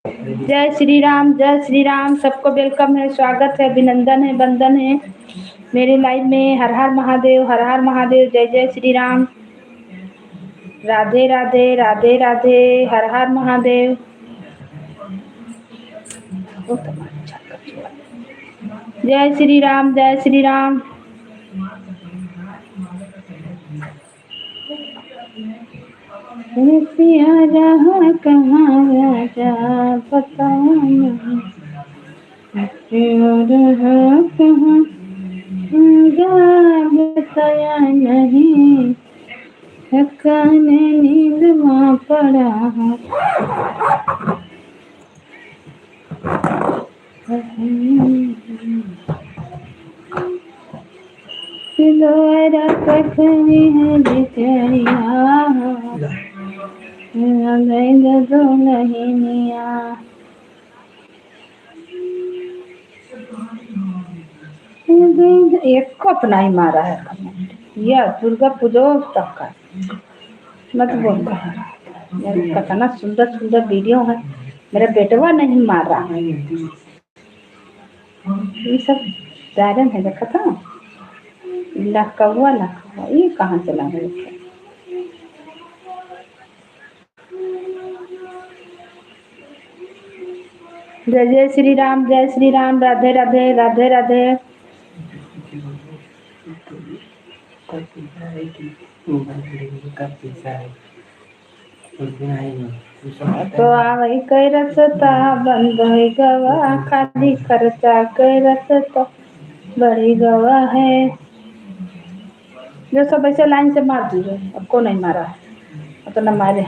Speaker 1: जय श्री राम, सबको वेलकम है, स्वागत है, अभिनंदन है, वंदन है मेरे लाइव में। हर हर महादेव, हर हर महादेव, जय जय श्री राम, राधे राधे, राधे राधे, हर हर महादेव। जय श्री राम, जय श्री राम। पिया रहा कहाँ राजा पता नहीं, पिया रहा कहाँ बताया नहीं, थकाने नींद वहाँ पड़ा सिलोरा कखनी है बिचरिया, दो नहीं मिया। एक को अपना ही मारा है कमेंट, यह दुर्गा पूजो तक का मत बोल। कितना सुंदर सुंदर वीडियो है, मेरा बेटवा नहीं मार रहा है। ये सब सायरन है, देखा था लखवा लखवा, ये कहाँ चला गया? जय जय श्री राम, जय श्री राम, राधे राधे, राधे राधे। तो आवई कई रसता बंद हो गवा, खाली खर्चा कई रसता बड़ी गवा है। जो सब ऐसे लाइन से मार दिए, अब को नहीं मारा, तो न मारे,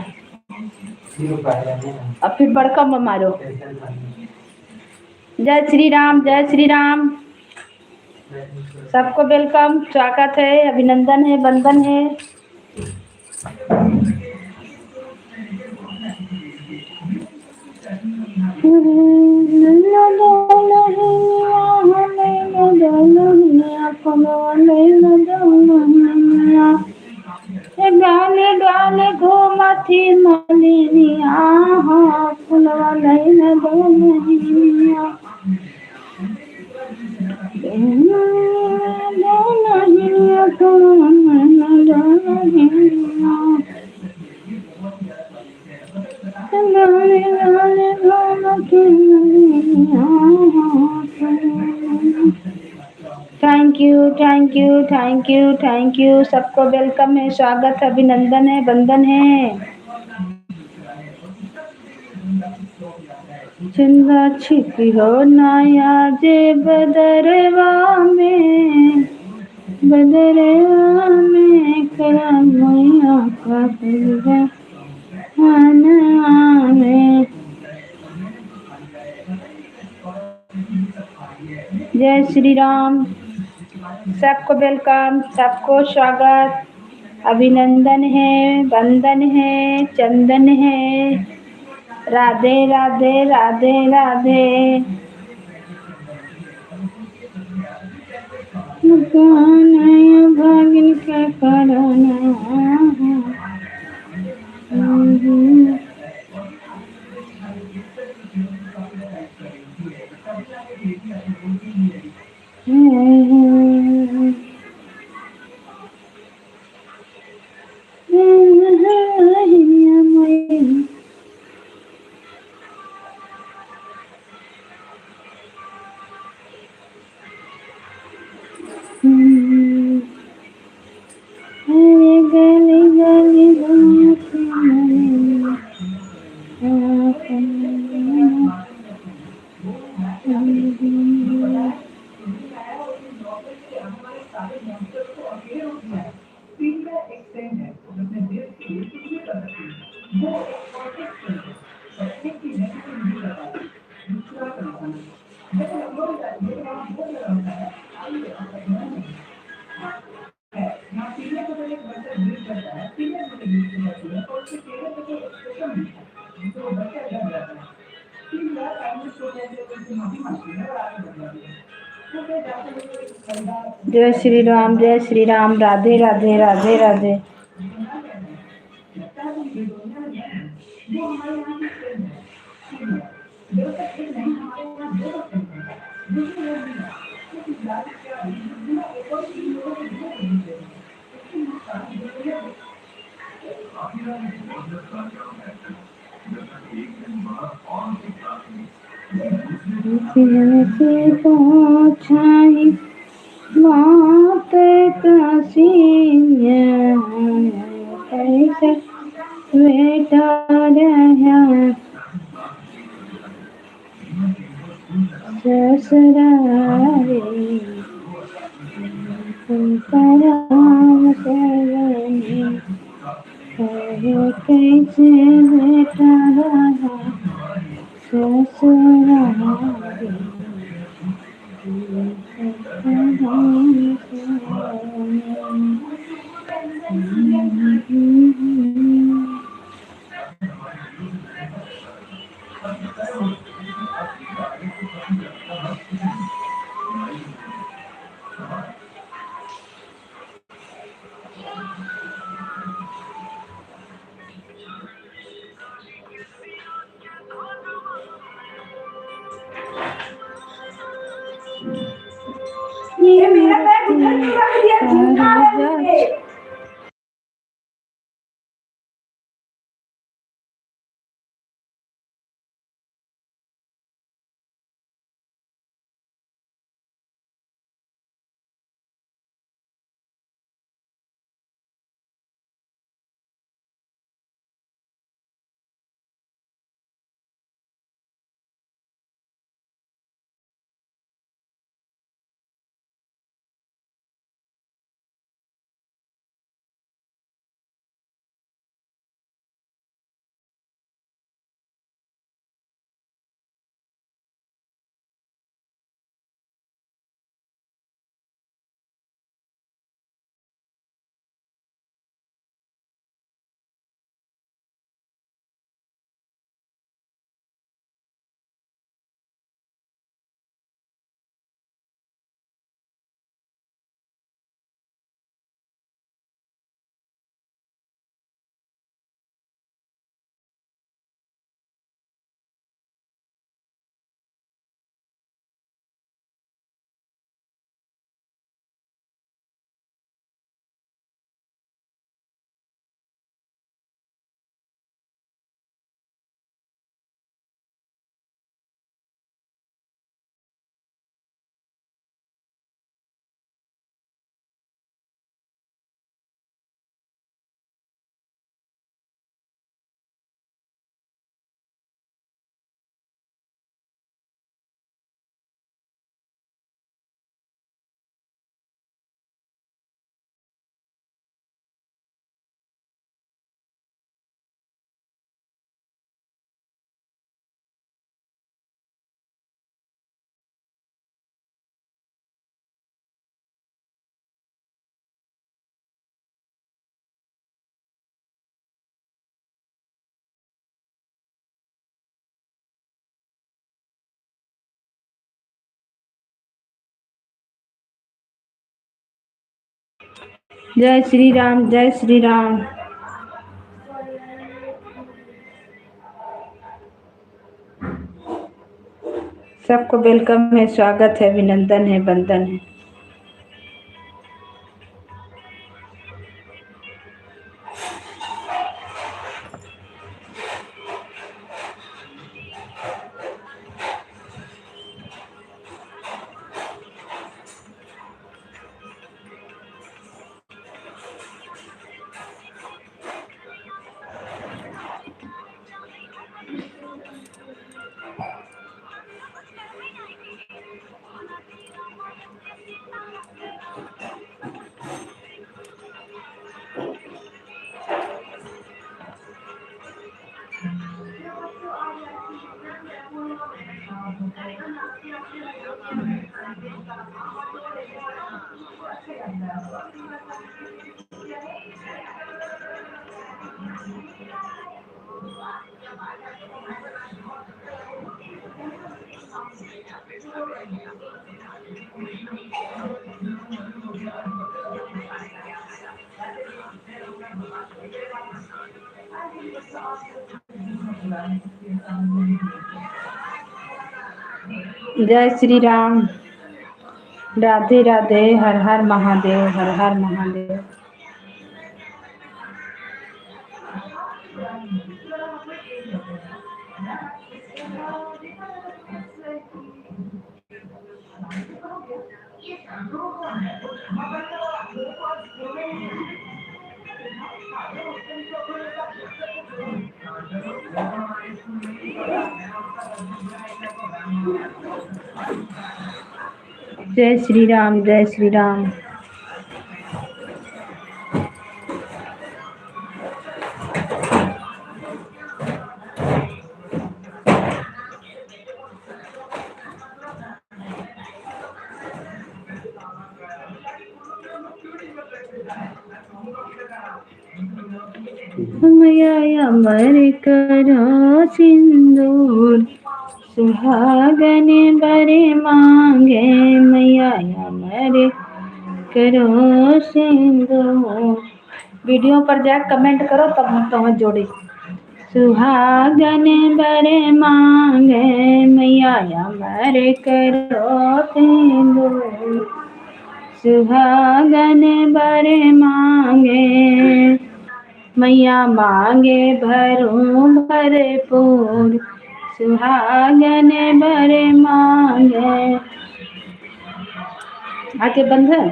Speaker 1: अब फिर बड़का में मारो। जय श्री राम, जय श्री राम, सबको वेलकम, स्वागत है, अभिनंदन है, वंदन है। डाले डाले घूमती मलिनिया, फुलवा लैला डोलिया, thank you, thank you, thank you, thank you, सबको वेलकम है, स्वागत है, अभिनंदन है, वंदन है। चंदा छिपी हो नाया जे बदरवा में, बदरवा में करा मैया का फुलवा में। जय श्री राम, सबको वेलकम, सबको स्वागत, अभिनंदन है, वंदन है, चंदन है, राधे राधे, राधे राधे। भागिन के करना गली गली जय श्री राम, जय श्री राम, राधे राधे, राधे राधे। से पूछाई बात कसिया कैसे बेटा रहा ससुरारे पराम सजनी कहे कैसे बेटा रहा ससुरारे ये मेरा बैग उधर क्यों रख दिया? झूठा है ये। जय श्री राम, जय श्री राम। सबको वेलकम है, स्वागत है, अभिनंदन है, वंदन है। जय श्री राम। राधे राधे। हर हर महादेव। हर हर महादेव। जय श्री राम। जय श्री राम। मैया अमर करो सिंदूर, सुहागन बरे मांगे। मैया अमर करो सिंदूर। वीडियो पर जाकर कमेंट करो तब हम पहुँच जोड़े। सुहागन बरे मांगे, मैया अमर करो सिंदूर, सुहागन बरे मांगे। मैया मांगे भरूं भरपूर, सुहागन बरे मांगे। आगे बंद है।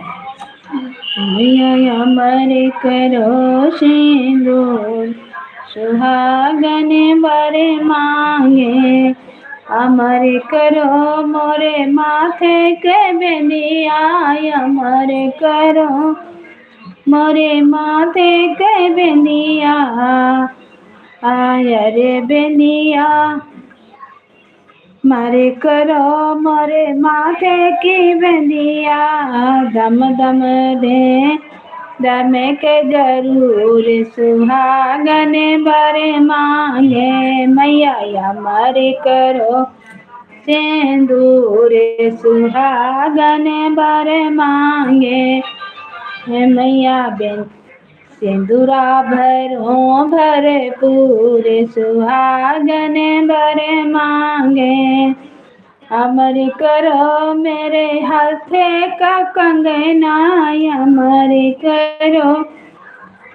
Speaker 1: मैया अमर करो सिंदूर, सुहागन बरे मांगे। अमर करो मोरे माथे के बिंदिया, अमर करो मोरे माथे के बिंदिया। आय रे बिंदिया, मारे करो मोरे माथे की बिंदिया। दम दम दे दम के जरूर, सुहागन बरे मांगे। मैया मारे करो सिंदूर, सुहागन बरे मांगे। मैया बिन सिंदूरा भरो भरपूर, सुहागन बरे मांगे। अमर करो मेरे हाथे का कंगना, अमर करो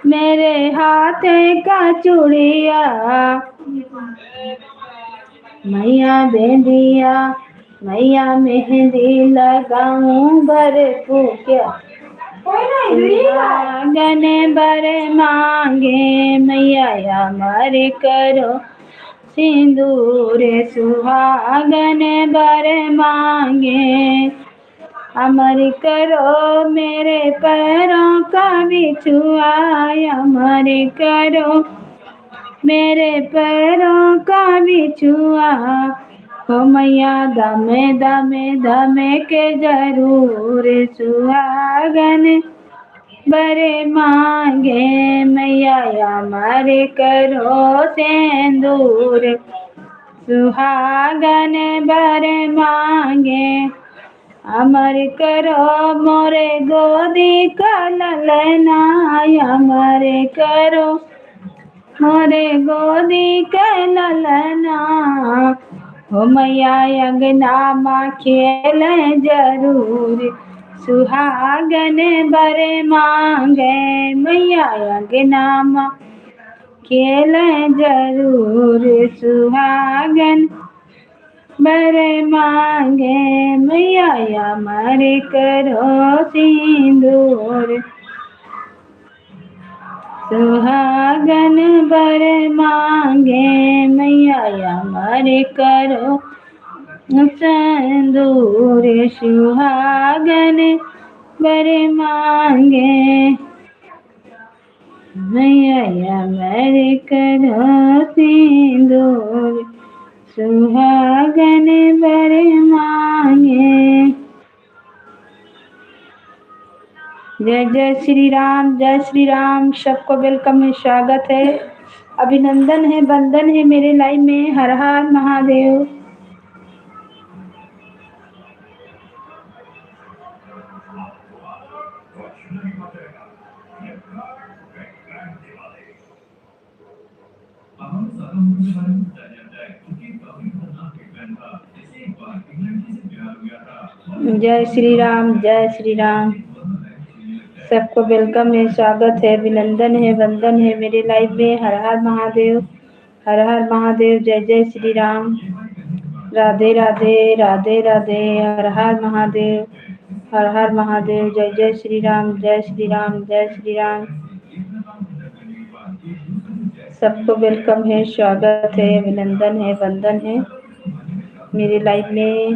Speaker 1: मेरे हाथे का चूड़िया। मैया बेंदिया, मैया मेहंदी लगाऊं भरपूर, क्या सुहागन बरे मांगे। मैया अमर करो सिंदूर, सुहागन बरे मांगे। अमर करो मेरे पैरों का बिछुआ, अमर करो मेरे पैरों का बिछुआ। हो मैया दमे दमे दमे के जरूर, सुहागन बरे मांगे। मैया अमर करो सिंदूर, सुहागन बरे मांगे। अमर करो मोरे गोदी का ललना, अमर करो मोरे गोदी का ललना। हो मैया अंगना माँ खेले जरूर, सुहागन बरे मांगे। मैया अंगना माँ खेले जरूर, सुहागन बरे मांगे। मैया अमर करो सिंदूर, सुहागन बरे मांगे। मैया अमर करो सिंदूर, सुहागन बरे मांगे। मैया अमर करो सिंदूर, सुहागन बरे मांगे। जय जय श्री राम। जय श्री राम। सबको वेलकम है, स्वागत है, अभिनंदन है, वंदन है मेरे लाइव में। हर हर महादेव। जय श्री राम, जय श्री राम। सबको वेलकम है, स्वागत है, अभिनंदन है, वंदन है मेरे लाइव में। हर हर महादेव, हर हर महादेव, जय जय श्री राम। राधे राधे, राधे राधे, हर हर महादेव, हर हर महादेव, जय जय श्री राम, जय श्री राम, जय श्री राम। सबको वेलकम है, स्वागत है, अभिनंदन है, वंदन है मेरे लाइव में।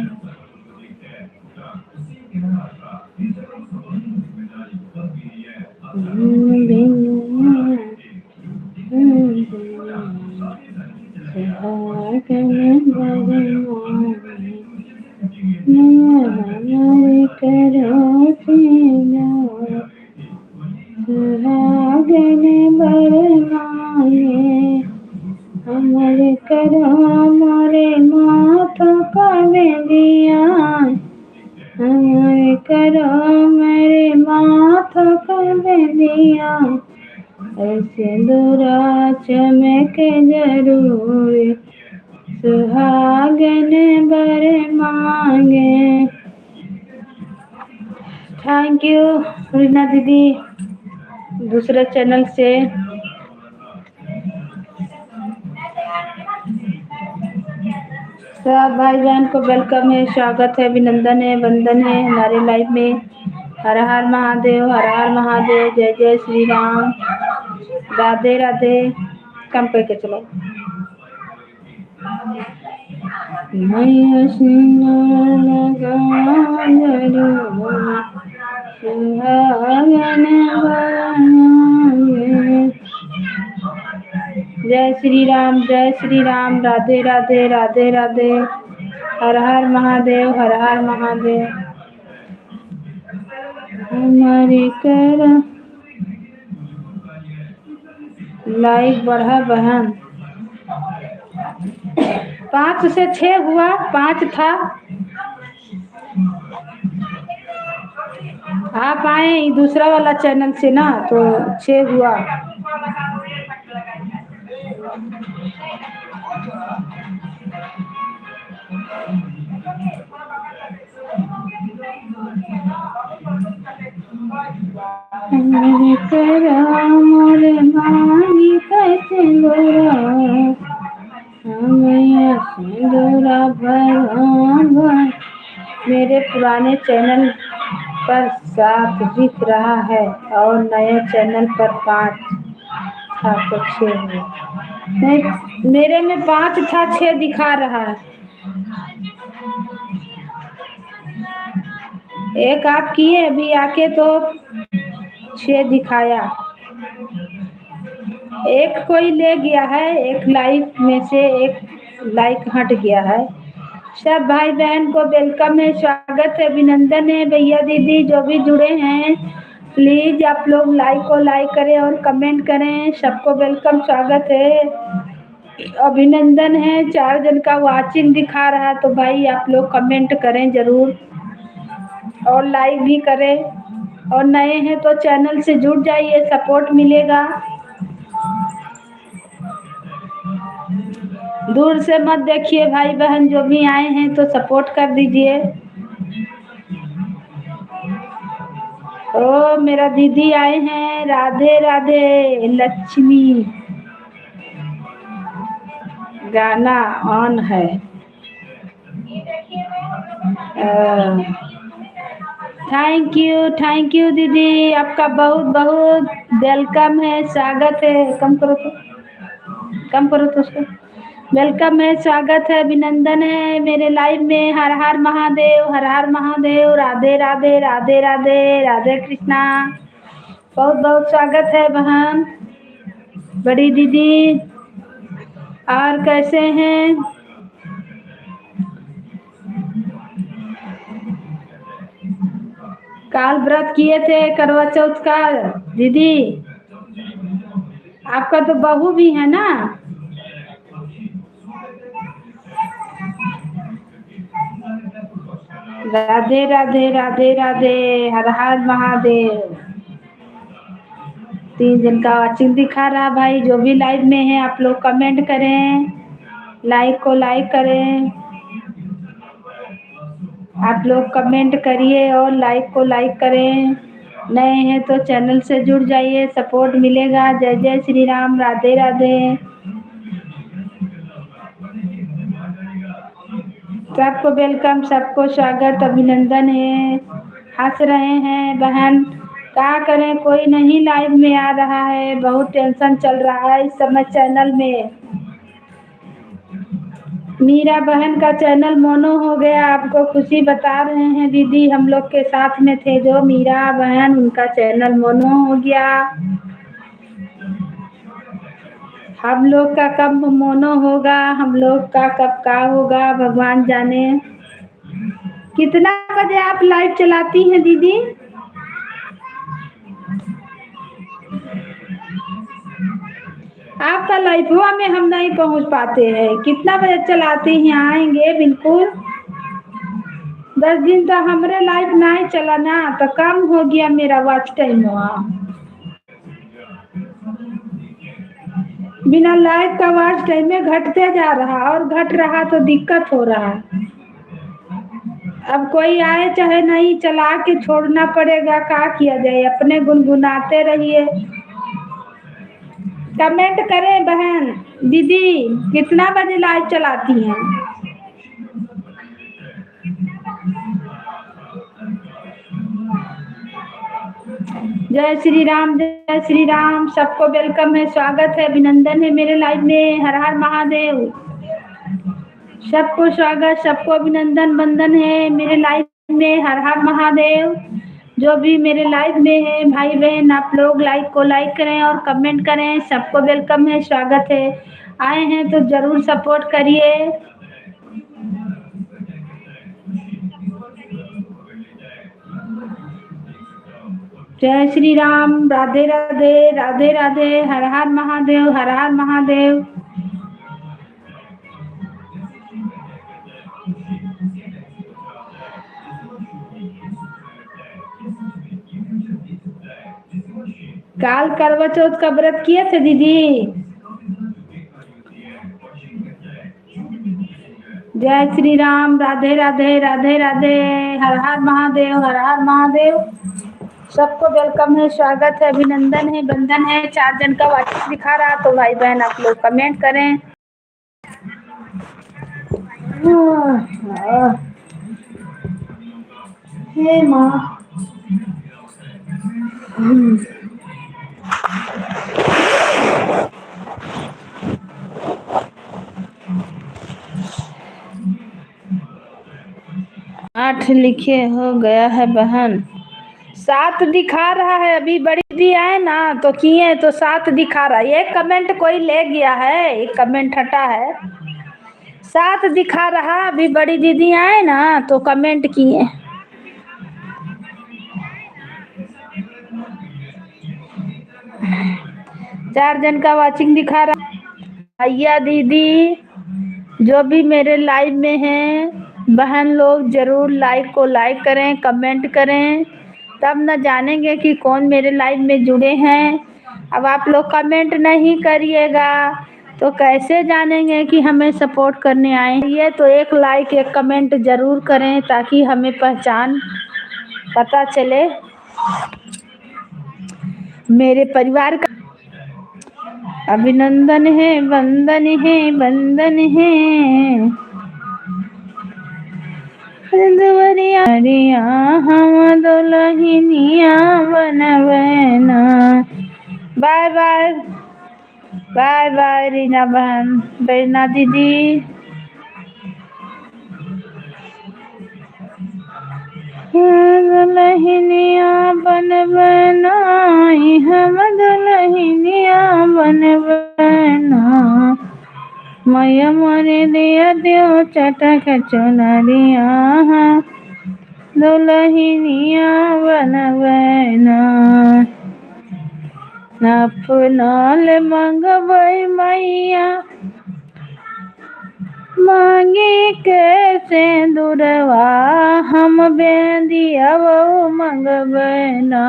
Speaker 1: हमारे करो हमारे माथा का बेलिया, हमारे करो मेरे माथा का बेलिया, ऐसे दूरा चमके जरूर, सुहागन बर मांगे। थैंक यू रीना दीदी, दूसरे चैनल से। सब भाई बहन को वेलकम है, स्वागत है, अभिनंदन है, वंदन है हमारे लाइव में। हर हर महादेव, हर हर महादेव, जय जय श्री राम, राधे राधे। कम करके चलो। जय श्री राम, जय श्री राम, राधे राधे, राधे राधे, हर हर महादेव, हर हर महादेव। हमारी कर लाइक बढ़ा बहन, 5 से 6 हुआ, 5 था। आप आए दूसरा वाला चैनल से ना, तो 6 हुआ। मोरे मांगी कैसे सिंदूरा भर। मेरे पुराने चैनल पर 7 दिख रहा है और नए चैनल पर 5 था तो 6 हुआ। नहीं, मेरे में 5 था, 6 दिखा रहा है। एक आप किए अभी आके तो 6 दिखाया। एक कोई ले गया है, एक लाइक में से एक लाइक हट गया है। सब भाई बहन को वेलकम है, स्वागत है, अभिनंदन है। भैया दीदी जो भी जुड़े हैं, प्लीज आप लोग लाइक को लाइक करें और कमेंट करें। सबको वेलकम, स्वागत है, अभिनंदन है। 4 जन का वाचिंग दिखा रहा है, तो भाई आप लोग कमेंट करें जरूर और लाइक भी करें। और नए हैं तो चैनल से जुड़ जाइए, सपोर्ट मिलेगा। दूर से मत देखिए भाई बहन, जो भी आए हैं तो सपोर्ट कर दीजिए। ओ मेरा दीदी आए हैं, राधे राधे। लक्ष्मी गाना ऑन है। थैंक यू दीदी, आपका बहुत बहुत वेलकम है, स्वागत है। कम करो तो, कम करो तो उसको। वेलकम है, स्वागत है, अभिनंदन है मेरे लाइव में। हर हर महादेव, हर हर महादेव, राधे राधे, राधे राधे, राधे कृष्णा। बहुत बहुत स्वागत है बहन, बड़ी दीदी। और कैसे हैं? काल व्रत किए थे करवा चौथ का दीदी। आपका तो बहू भी है ना? राधे राधे, राधे राधे, हर हर महादेव। 3 दिन का वाचिंग दिखा रहा भाई। जो भी लाइव में है आप लोग कमेंट करें, लाइक को लाइक करें। आप लोग कमेंट करिए और लाइक को लाइक करें। नए हैं तो चैनल से जुड़ जाइए, सपोर्ट मिलेगा। जय जय श्री राम, राधे राधे। सबको वेलकम, सबको स्वागत, अभिनंदन है। हंस रहे हैं बहन, क्या करें, कोई नहीं लाइव में आ रहा है, बहुत टेंशन चल रहा है इस समय चैनल में। मीरा बहन का चैनल मोनो हो गया, आपको खुशी बता रहे हैं दीदी, हम लोग के साथ में थे जो मीरा बहन, उनका चैनल मोनो हो गया। हम लोग का कब मोनो होगा, हम लोग का कब का होगा, भगवान जाने। कितना बजे आप लाइव चलाती हैं दीदी? आपका लाइव हुआ में हम नहीं पहुंच पाते हैं, कितना बजे चलाते हैं? आएंगे बिल्कुल। 10 दिन तो हमारे लाइव नहीं चला ना, तो कम हो गया मेरा वॉच टाइम। बिना लाइव का वॉच टाइम में घटते जा रहा, और घट रहा तो दिक्कत हो रहा। अब कोई आए चाहे नहीं, चला के छोड़ना पड़ेगा, क्या किया जाए, अपने गुनगुनाते रहिए। कमेंट करें बहन। दीदी कितना बजे लाइव चलाती हैं? जय श्री राम, जय श्री राम, सबको वेलकम है, स्वागत है, अभिनंदन है मेरे लाइव में। हर हर महादेव। सबको स्वागत, सबको अभिनंदन, वंदन है मेरे लाइव में। हर हर महादेव। जो भी मेरे लाइव में है भाई बहन, आप लोग लाइक को लाइक करें और कमेंट करें, सबको वेलकम है, स्वागत है। आए हैं तो जरूर सपोर्ट करिए। जय श्री राम, राधे राधे, राधे राधे, हर हर महादेव, हर हर महादेव। काल करवा चौथ का व्रत किए थे दीदी? जय श्री राम, राधे राधे, राधे राधे, हर हर महादेव, हर हर महादेव। सबको वेलकम है, स्वागत है, अभिनंदन है, वंदन है। 4 जन का व्हाट्सएप दिखा रहा, तो भाई बहन आप लोग कमेंट करें। हे माँ। 8 लिखे हो गया है बहन, 7 दिखा रहा है। अभी बड़ी दीदी आए ना तो किए तो 7 दिखा रहा है। एक कमेंट कोई ले गया है, एक कमेंट हटा है। 7 दिखा रहा, अभी बड़ी दीदी आए ना तो कमेंट किए। 4 जन का वाचिंग दिखा रहा। भैया दीदी जो भी मेरे लाइव में हैं, बहन लोग जरूर लाइक को लाइक करें, कमेंट करें, तब न जानेंगे कि कौन मेरे लाइव में जुड़े हैं। अब आप लोग कमेंट नहीं करिएगा तो कैसे जानेंगे कि हमें सपोर्ट करने आए हैं। ये तो एक लाइक एक कमेंट जरूर करें ताकि हमें पहचान पता चले मेरे परिवार का। अभिनंदन है, वंदन है, वंदन है। दुवरिया हम दुल्हनिया बनवैना। Bye bye, bye bye Reena बहन, बेना दीदी। दुल्हनिया बनवैना, हम दुल्हनिया बनवैना। मैया मोरे दिया दियो चटक चुनरिया, दुल्हनिया बनवैना। अपनाल मंगवै मैया, मांगे के सिंदूरवा, हम बेंदिया वो मंगवैना।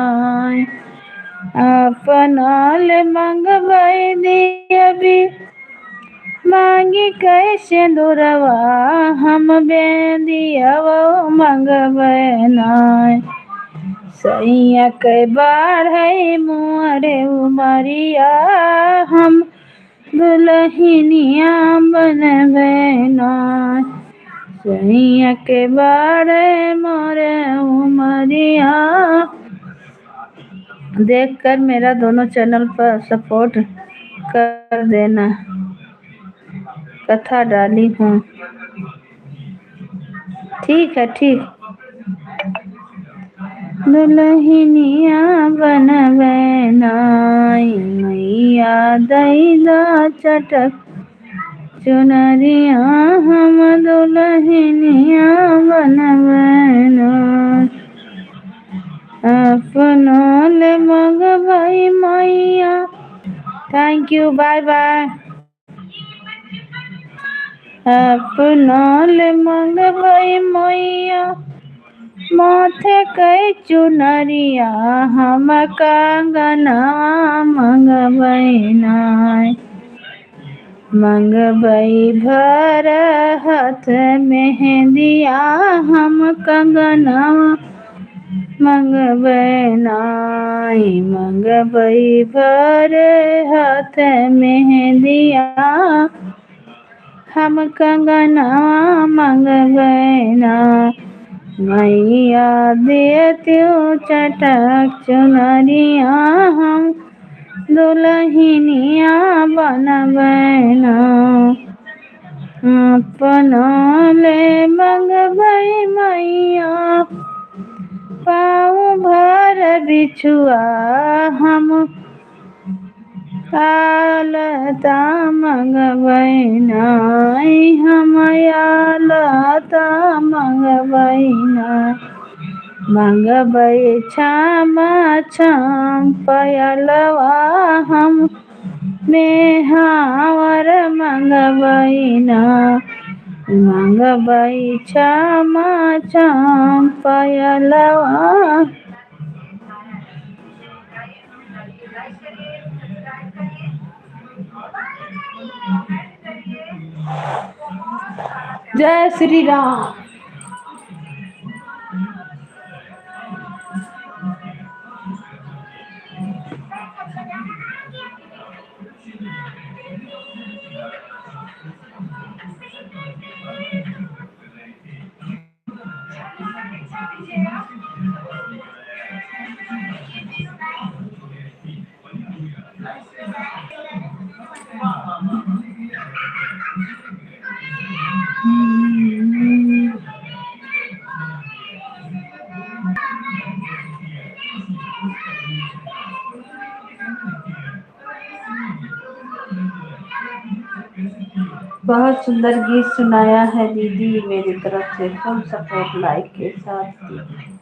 Speaker 1: अपनाल मंगवै दिया भी मांगी कैसे दुरवा हम बेंदियावो मंगबै नाय। सैया के बाढ़ै मोरे उमरिया हम दुल्हनिया बनबै नाय। सैया के बाढ़ै मोरे उमरिया। देखकर मेरा दोनों चैनल पर सपोर्ट कर देना। कथा डाली हूँ। ठीक है, ठीक। दुल्हनिया बनबै नाय मैया दैदा चटक चुनरिया हम दुल्हनिया बनबै नाय। अपना ले मंगबै मैया। Thank you, bye bye. अपना ले मंगबै मैया माथे के चुनरिया हम कंगना मंगबै नाय। मंगबै भर हाथ मेहंदिया हम कंगना मंगबै नाय। मंगबै भर हाथ मेहंदिया हम कंगना मंगबै नाय। मैया देतियो चटक चुनरिया हम दुल्हनिया बनबै नाय। अपना ले मंगबै मैया पाँव भर बिछुआ हम आलता मंगबै नाय। हम आलता मंगबै नाय। मंगबै छामा छाम पायलवा हम मेहावर मंगबै नाय। मंगबै छामा छाम पायलवा। जय श्री राम। बहुत सुंदर गीत सुनाया है दीदी, मेरी तरफ से फुल सपोर्ट लाइक के साथ दीदी।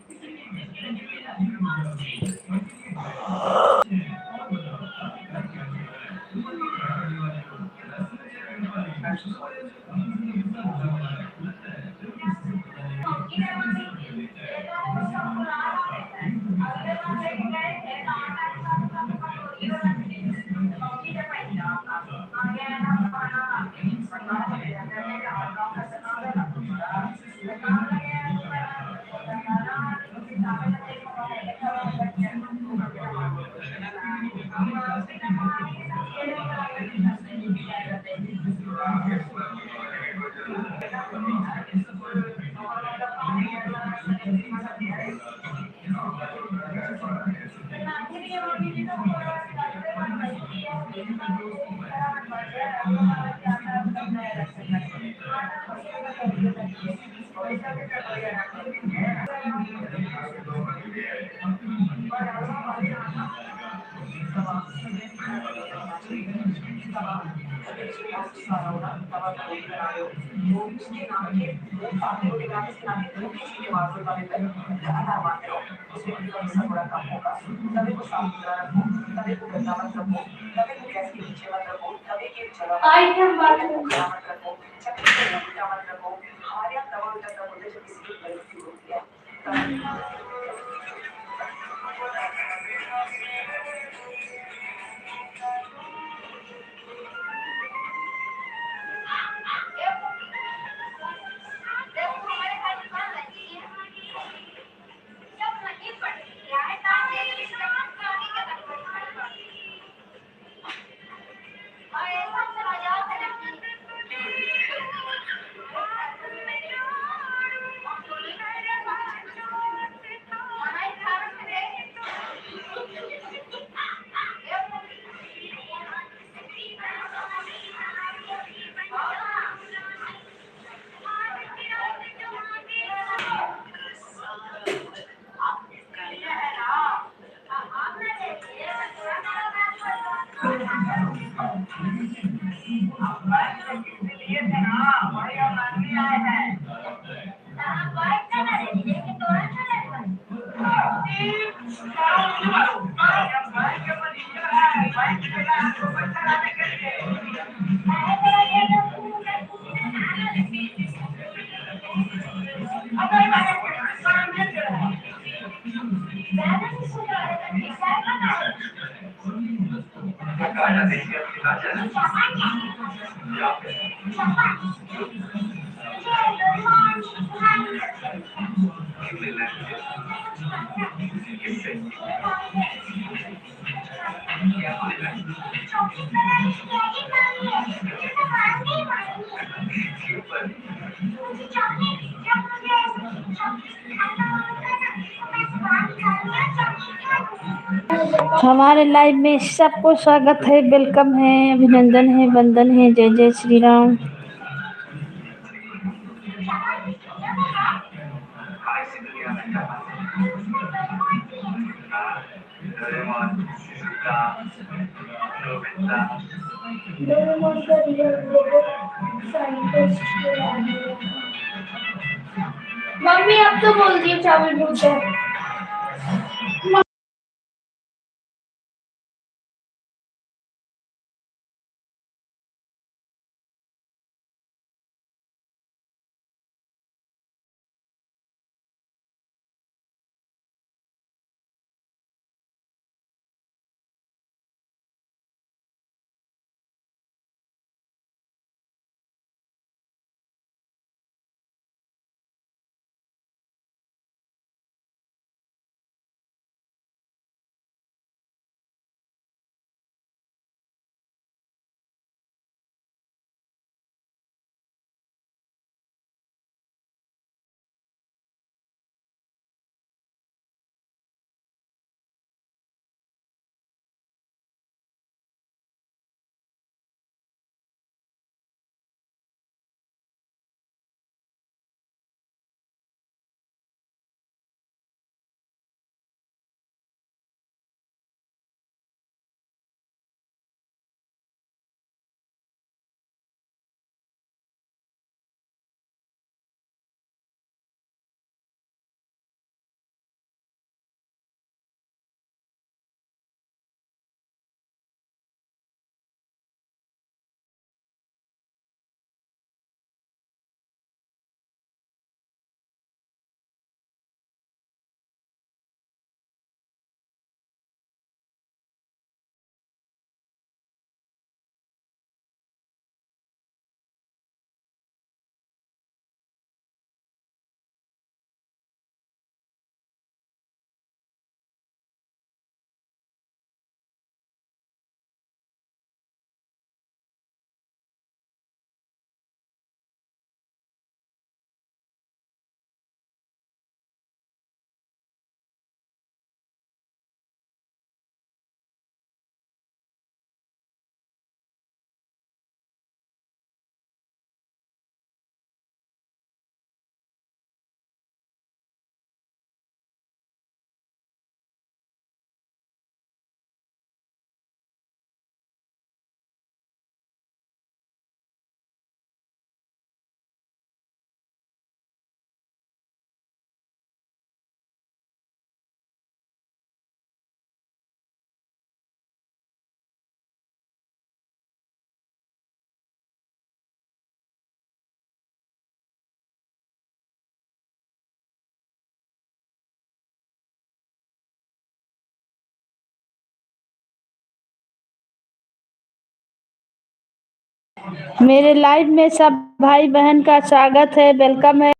Speaker 1: हमारे लाइव में सबको स्वागत है, वेलकम है, अभिनंदन है, वंदन है। जय जय श्री राम। मम्मी अब तो बोल दिए चावल भूत है। मेरे लाइव में सब भाई बहन का स्वागत है, वेलकम है।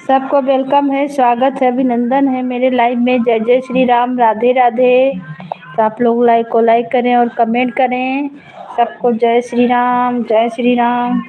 Speaker 1: सबको वेलकम है, स्वागत है, अभिनंदन है मेरे लाइव में। जय जय श्री राम, राधे राधे। तो आप लोग लाइक को लाइक करें और कमेंट करें। सबको जय श्री राम, जय श्री राम।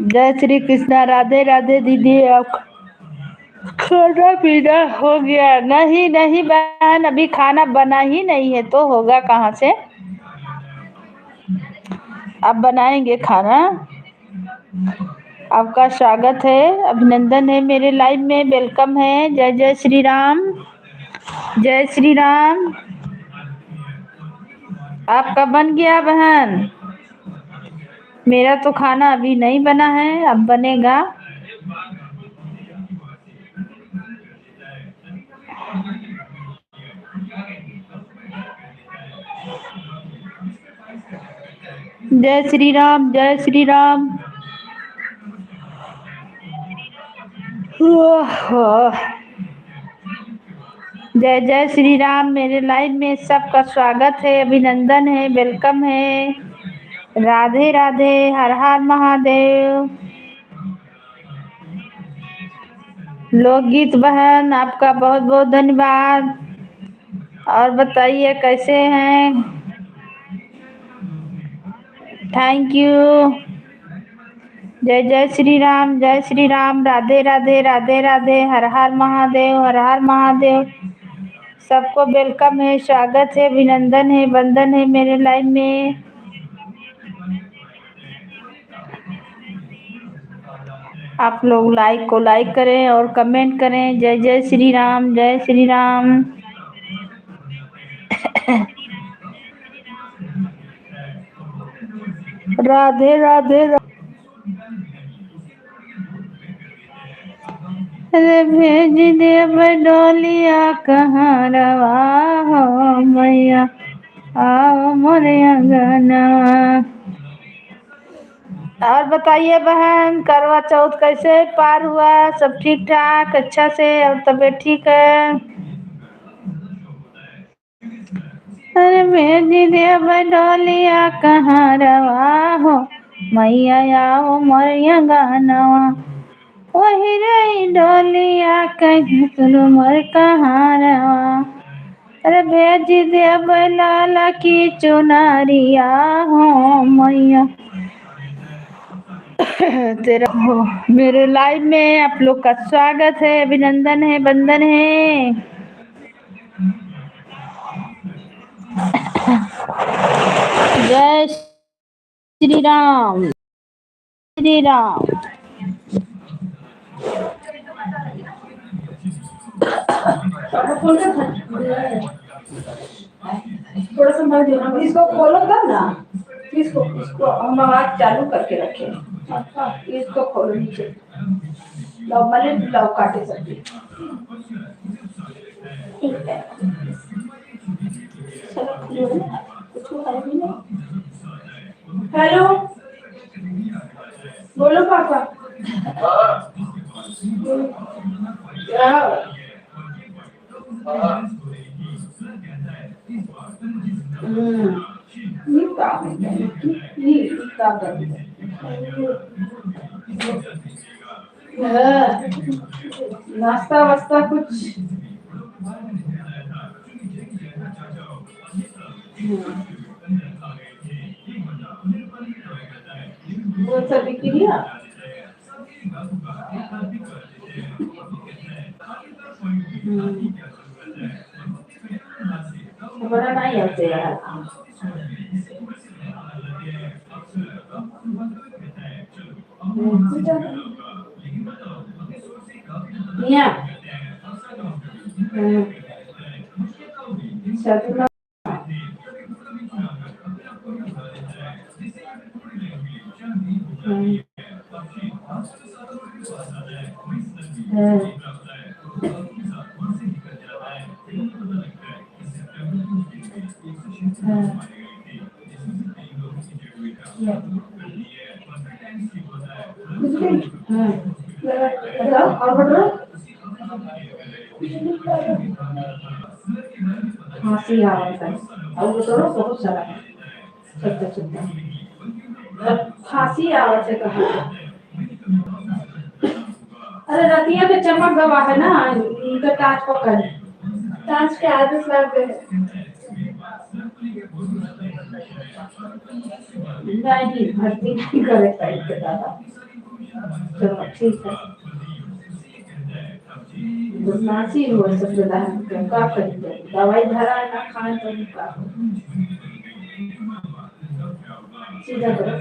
Speaker 1: जय श्री कृष्णा, राधे राधे दीदी। आप खाना पीना हो गया? नहीं नहीं बहन, अभी खाना बना ही नहीं है तो होगा कहाँ से। अब बनाएंगे खाना। आपका स्वागत है, अभिनंदन है मेरे लाइव में, वेलकम है। जय जय श्री राम, जय श्री राम। आपका बन गया बहन? मेरा तो खाना अभी नहीं बना है, अब बनेगा। जय श्री राम, जय श्री राम। जय जय श्री राम। मेरे लाइव में सबका स्वागत है, अभिनंदन है, वेलकम है। राधे राधे, हर हर महादेव। लोकगीत बहन, आपका बहुत बहुत धन्यवाद। और बताइए कैसे हैं? Thank you. जय जय श्री राम, जय श्री राम, राधे राधे, राधे राधे, हर हर महादेव, हर हर महादेव। सबको वेलकम है, स्वागत है, अभिनंदन है, वंदन है मेरे लाइव में। आप लोग लाइक को लाइक करें और कमेंट करें। जय जय श्री राम, जय श्री राम। राधे राधे। अरे भेज दे डोलिया कहाँ रवा हो मैया, आओ मोरे अंगना। और बताइए बहन, करवा चौथ कैसे पार हुआ? सब ठीक ठाक, अच्छा से? और तबीयत ठीक है? अरे भेज दे डोलिया कहाँ रवा हो मैया, आओ मोरे गानवा। वही रही डोलिया कहीं सुनो मोर कहाँ रवा। अरे भेज दे लाला की चुनारिया हो मैया। तेरा हो मेरे लाइव में आप लोग का स्वागत है, अभिनंदन है, वंदन है। श्री राम श्री राम। थोड़ा सा मर देना, इसको खोलो तब ना। इसको हम आवाज चालू करके रखे। इसको खोलो नीचे, लव मले लव काटे सकती। ठीक है, चलो खुलो ना, कुछ है भी नहीं। हेलो, बोलो पापा। क्या ये काम है, ये काम है। नाश्ता वास्ता कुछ वो सभी क्रिया हमारा नहीं आते यार। मिया सदमा खांसी आवत है और वो तो बहुत सारा चलता चलता खांसी आवत है कहाँ। अरे रतिया पे चमक गवा है ना, तो टाच पकड़, टाच के आदत लग गए। नहीं भर्ती नहीं करे साइड पे दादा। चलो ठीक है, बदमाशी हो सब जगह क्या करेंगे, दवाई धरा है ना खाए तो क्या सीधा करो।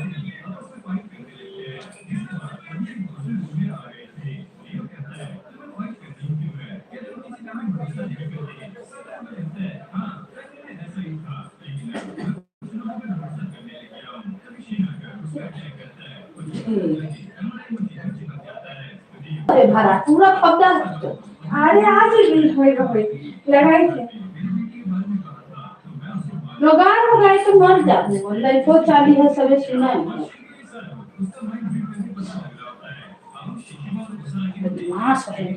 Speaker 1: अरे भरा पूरा खब्दा। अरे आज होएगा होए लगाई थे लगाए लगाए तो मर जाते हो, लाइफो चाली है सबे सुना है। बदमाश है।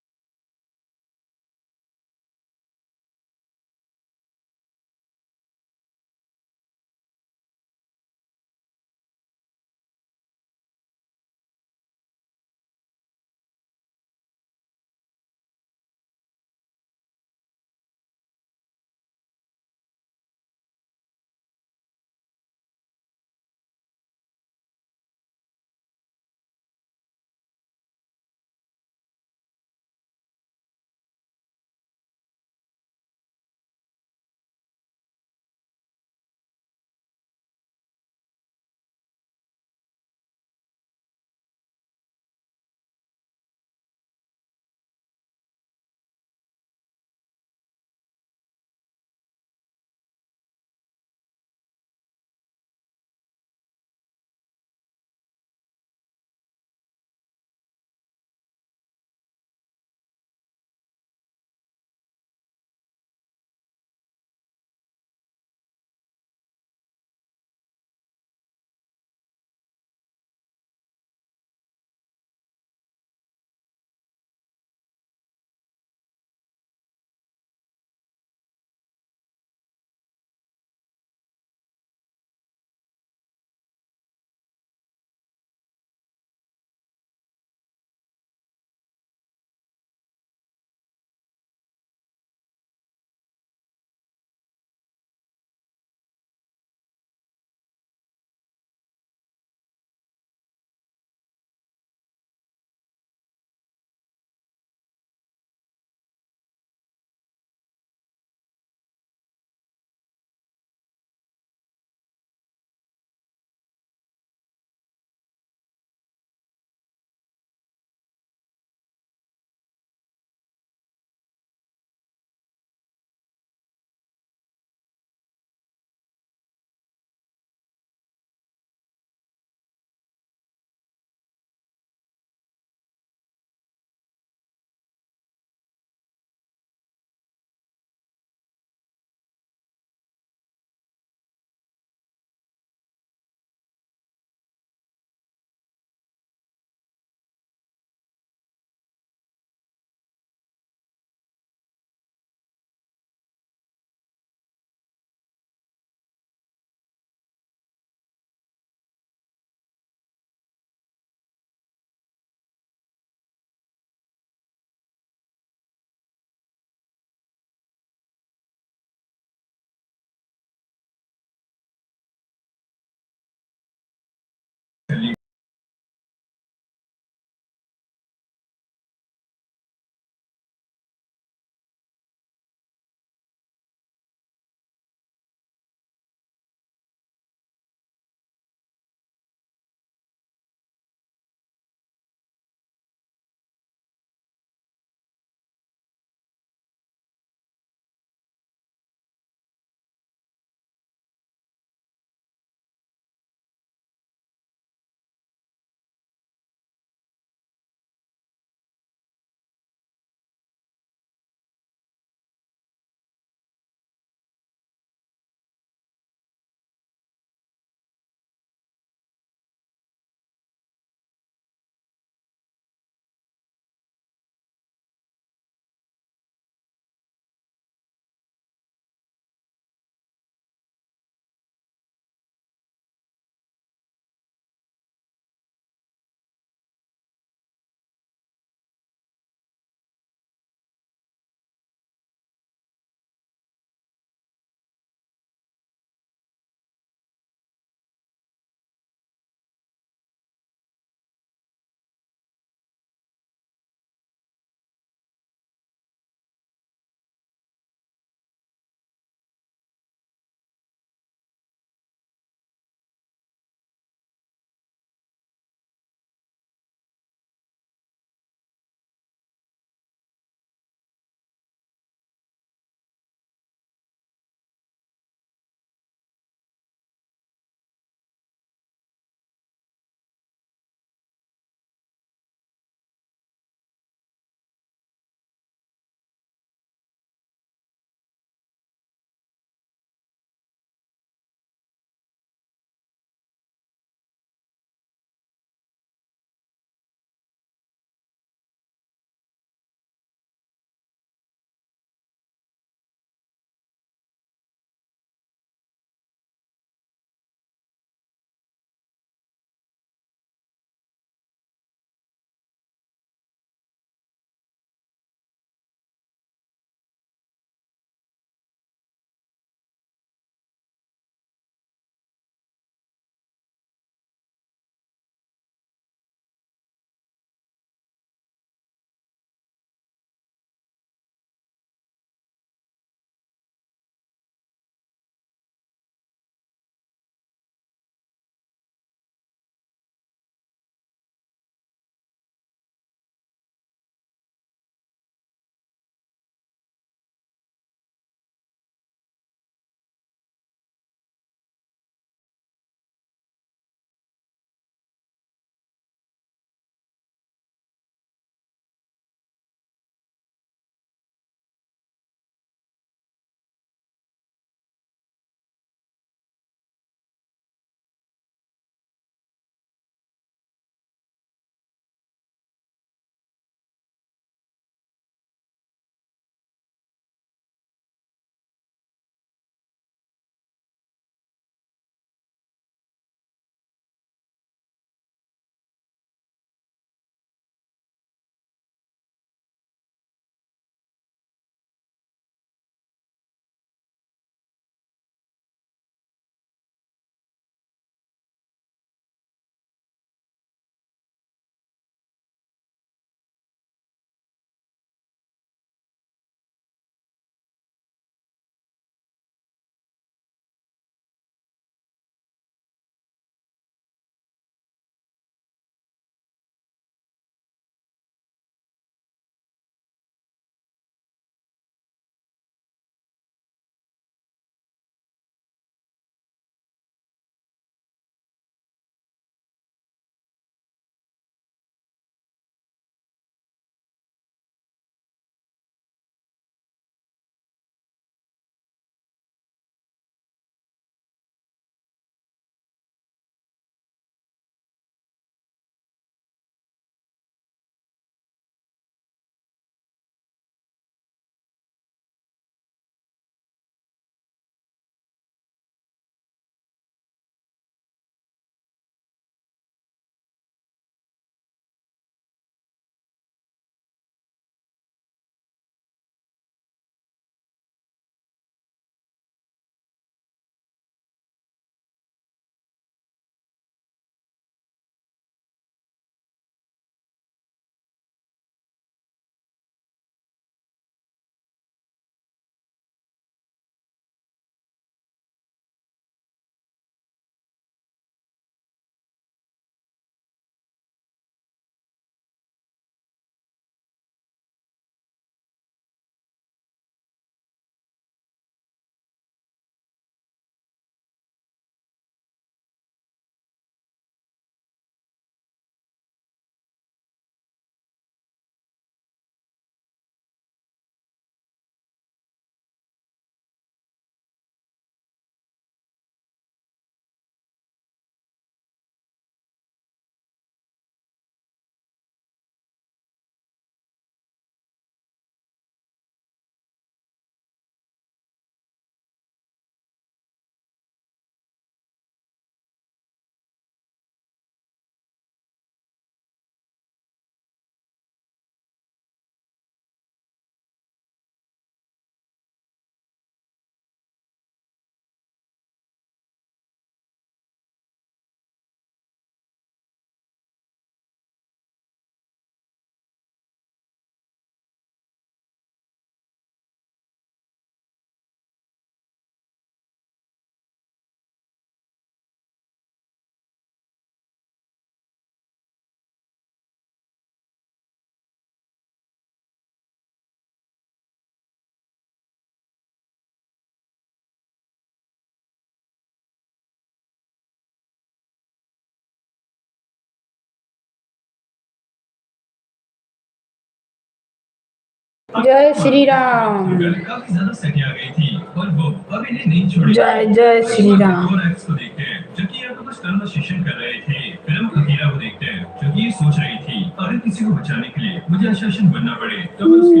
Speaker 1: जय श्री राम।
Speaker 3: काफी ज्यादा सही आ गई थी और वो अब इन्हें नहीं छोड़ी।
Speaker 1: जय जय श्री राम।
Speaker 3: को देखते हैं जो कि यहाँ पे कुछ कन्वर्सेशन कर रहे थे। फिल्म अकीरा को देखते हैं जो कि ये सोच रही थी अगर किसी को बचाने के लिए मुझे अनुशासन बनना पड़े तो मैं उसके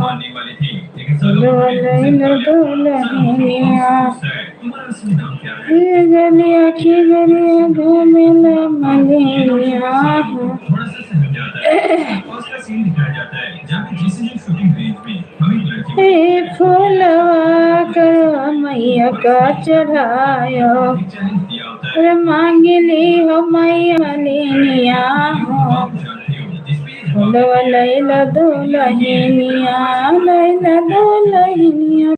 Speaker 3: मानने वाली थी लेकिन तुम्हारा असली नाम क्या है? थोड़ा सा समझ जाता है और उसका सीन दिखाया जाता है जहाँ पे जीसी शूटिंग रेंज में हमें एक लड़की
Speaker 1: फूलवा करो मैया का चढ़ायो अरे मांगली हो मैया लेनिया हो फूलवा लैला दो लहनिया लैला दो लहनिया।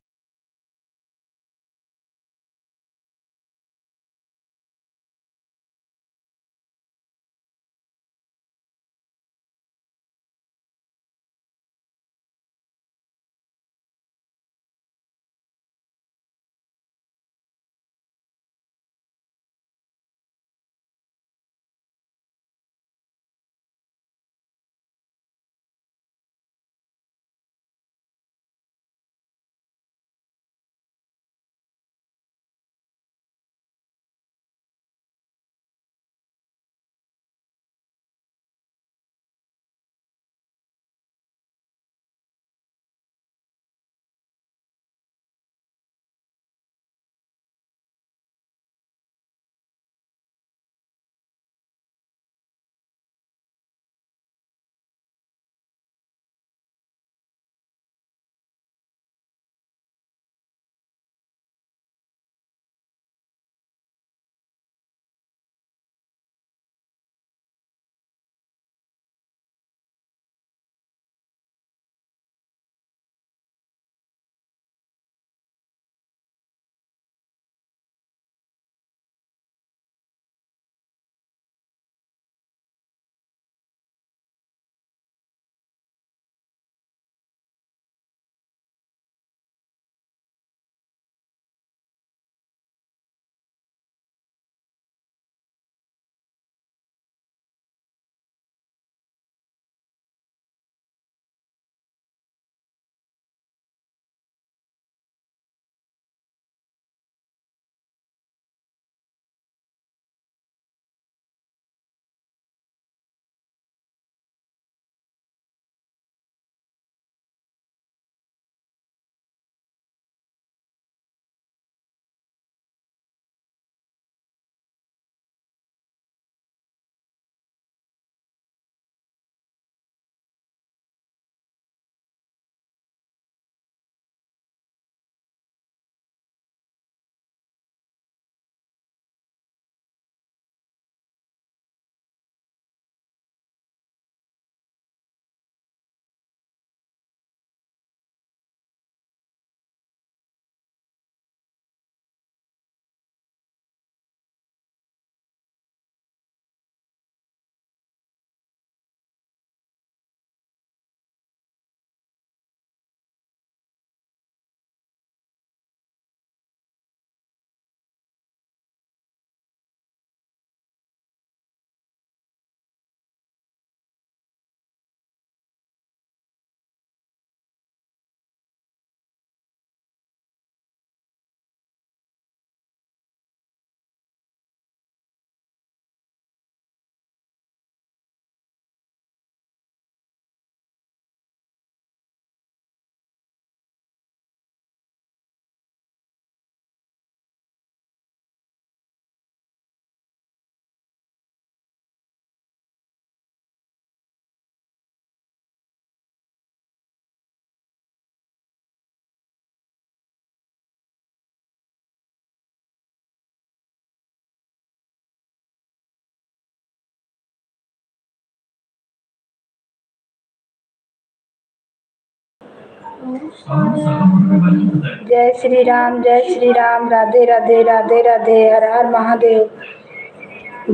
Speaker 1: जय श्री राम, राधे राधे राधे राधे, हर हर महादेव।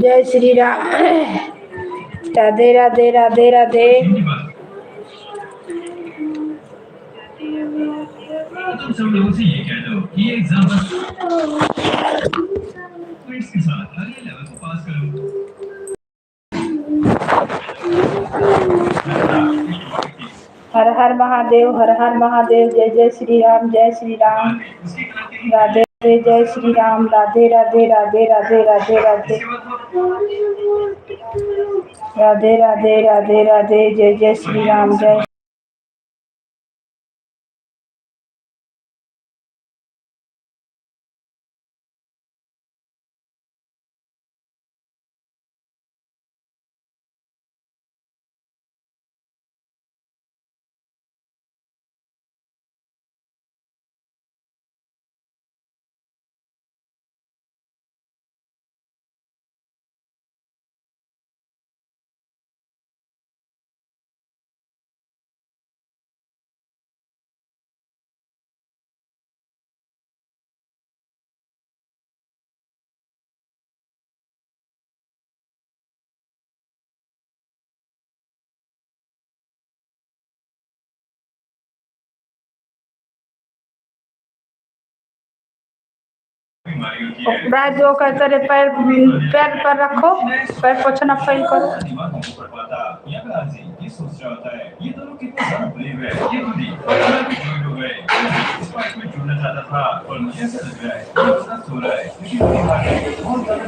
Speaker 1: जय श्री राम, राधे राधे राधे राधे।
Speaker 3: तुम सब लोगों से ये कह दो कि ये एग्जाम के साथ अगले लेवल को पास करो।
Speaker 1: हर हर महादेव, हर हर महादेव। जय जय श्री राम, जय श्री राम। राधे जय श्री राम। राधे राधे राधे राधे राधे राधे राधे राधे राधे राधे। जय जय श्री राम। जय राज जो कहते रहे पैर पैर पर रखो, पैर पोछना फैल करो।
Speaker 3: ये सोच रहा होता है ये दोनों कितने ज्यादा ब्रेव है। ये खुद ही मैं भी join हो गए। इस फाइट में जुड़ना चाहता था और मुझे ऐसा लग रहा है ये उसका सो रहा है, लेकिन मेरी बात है बहुत ज्यादा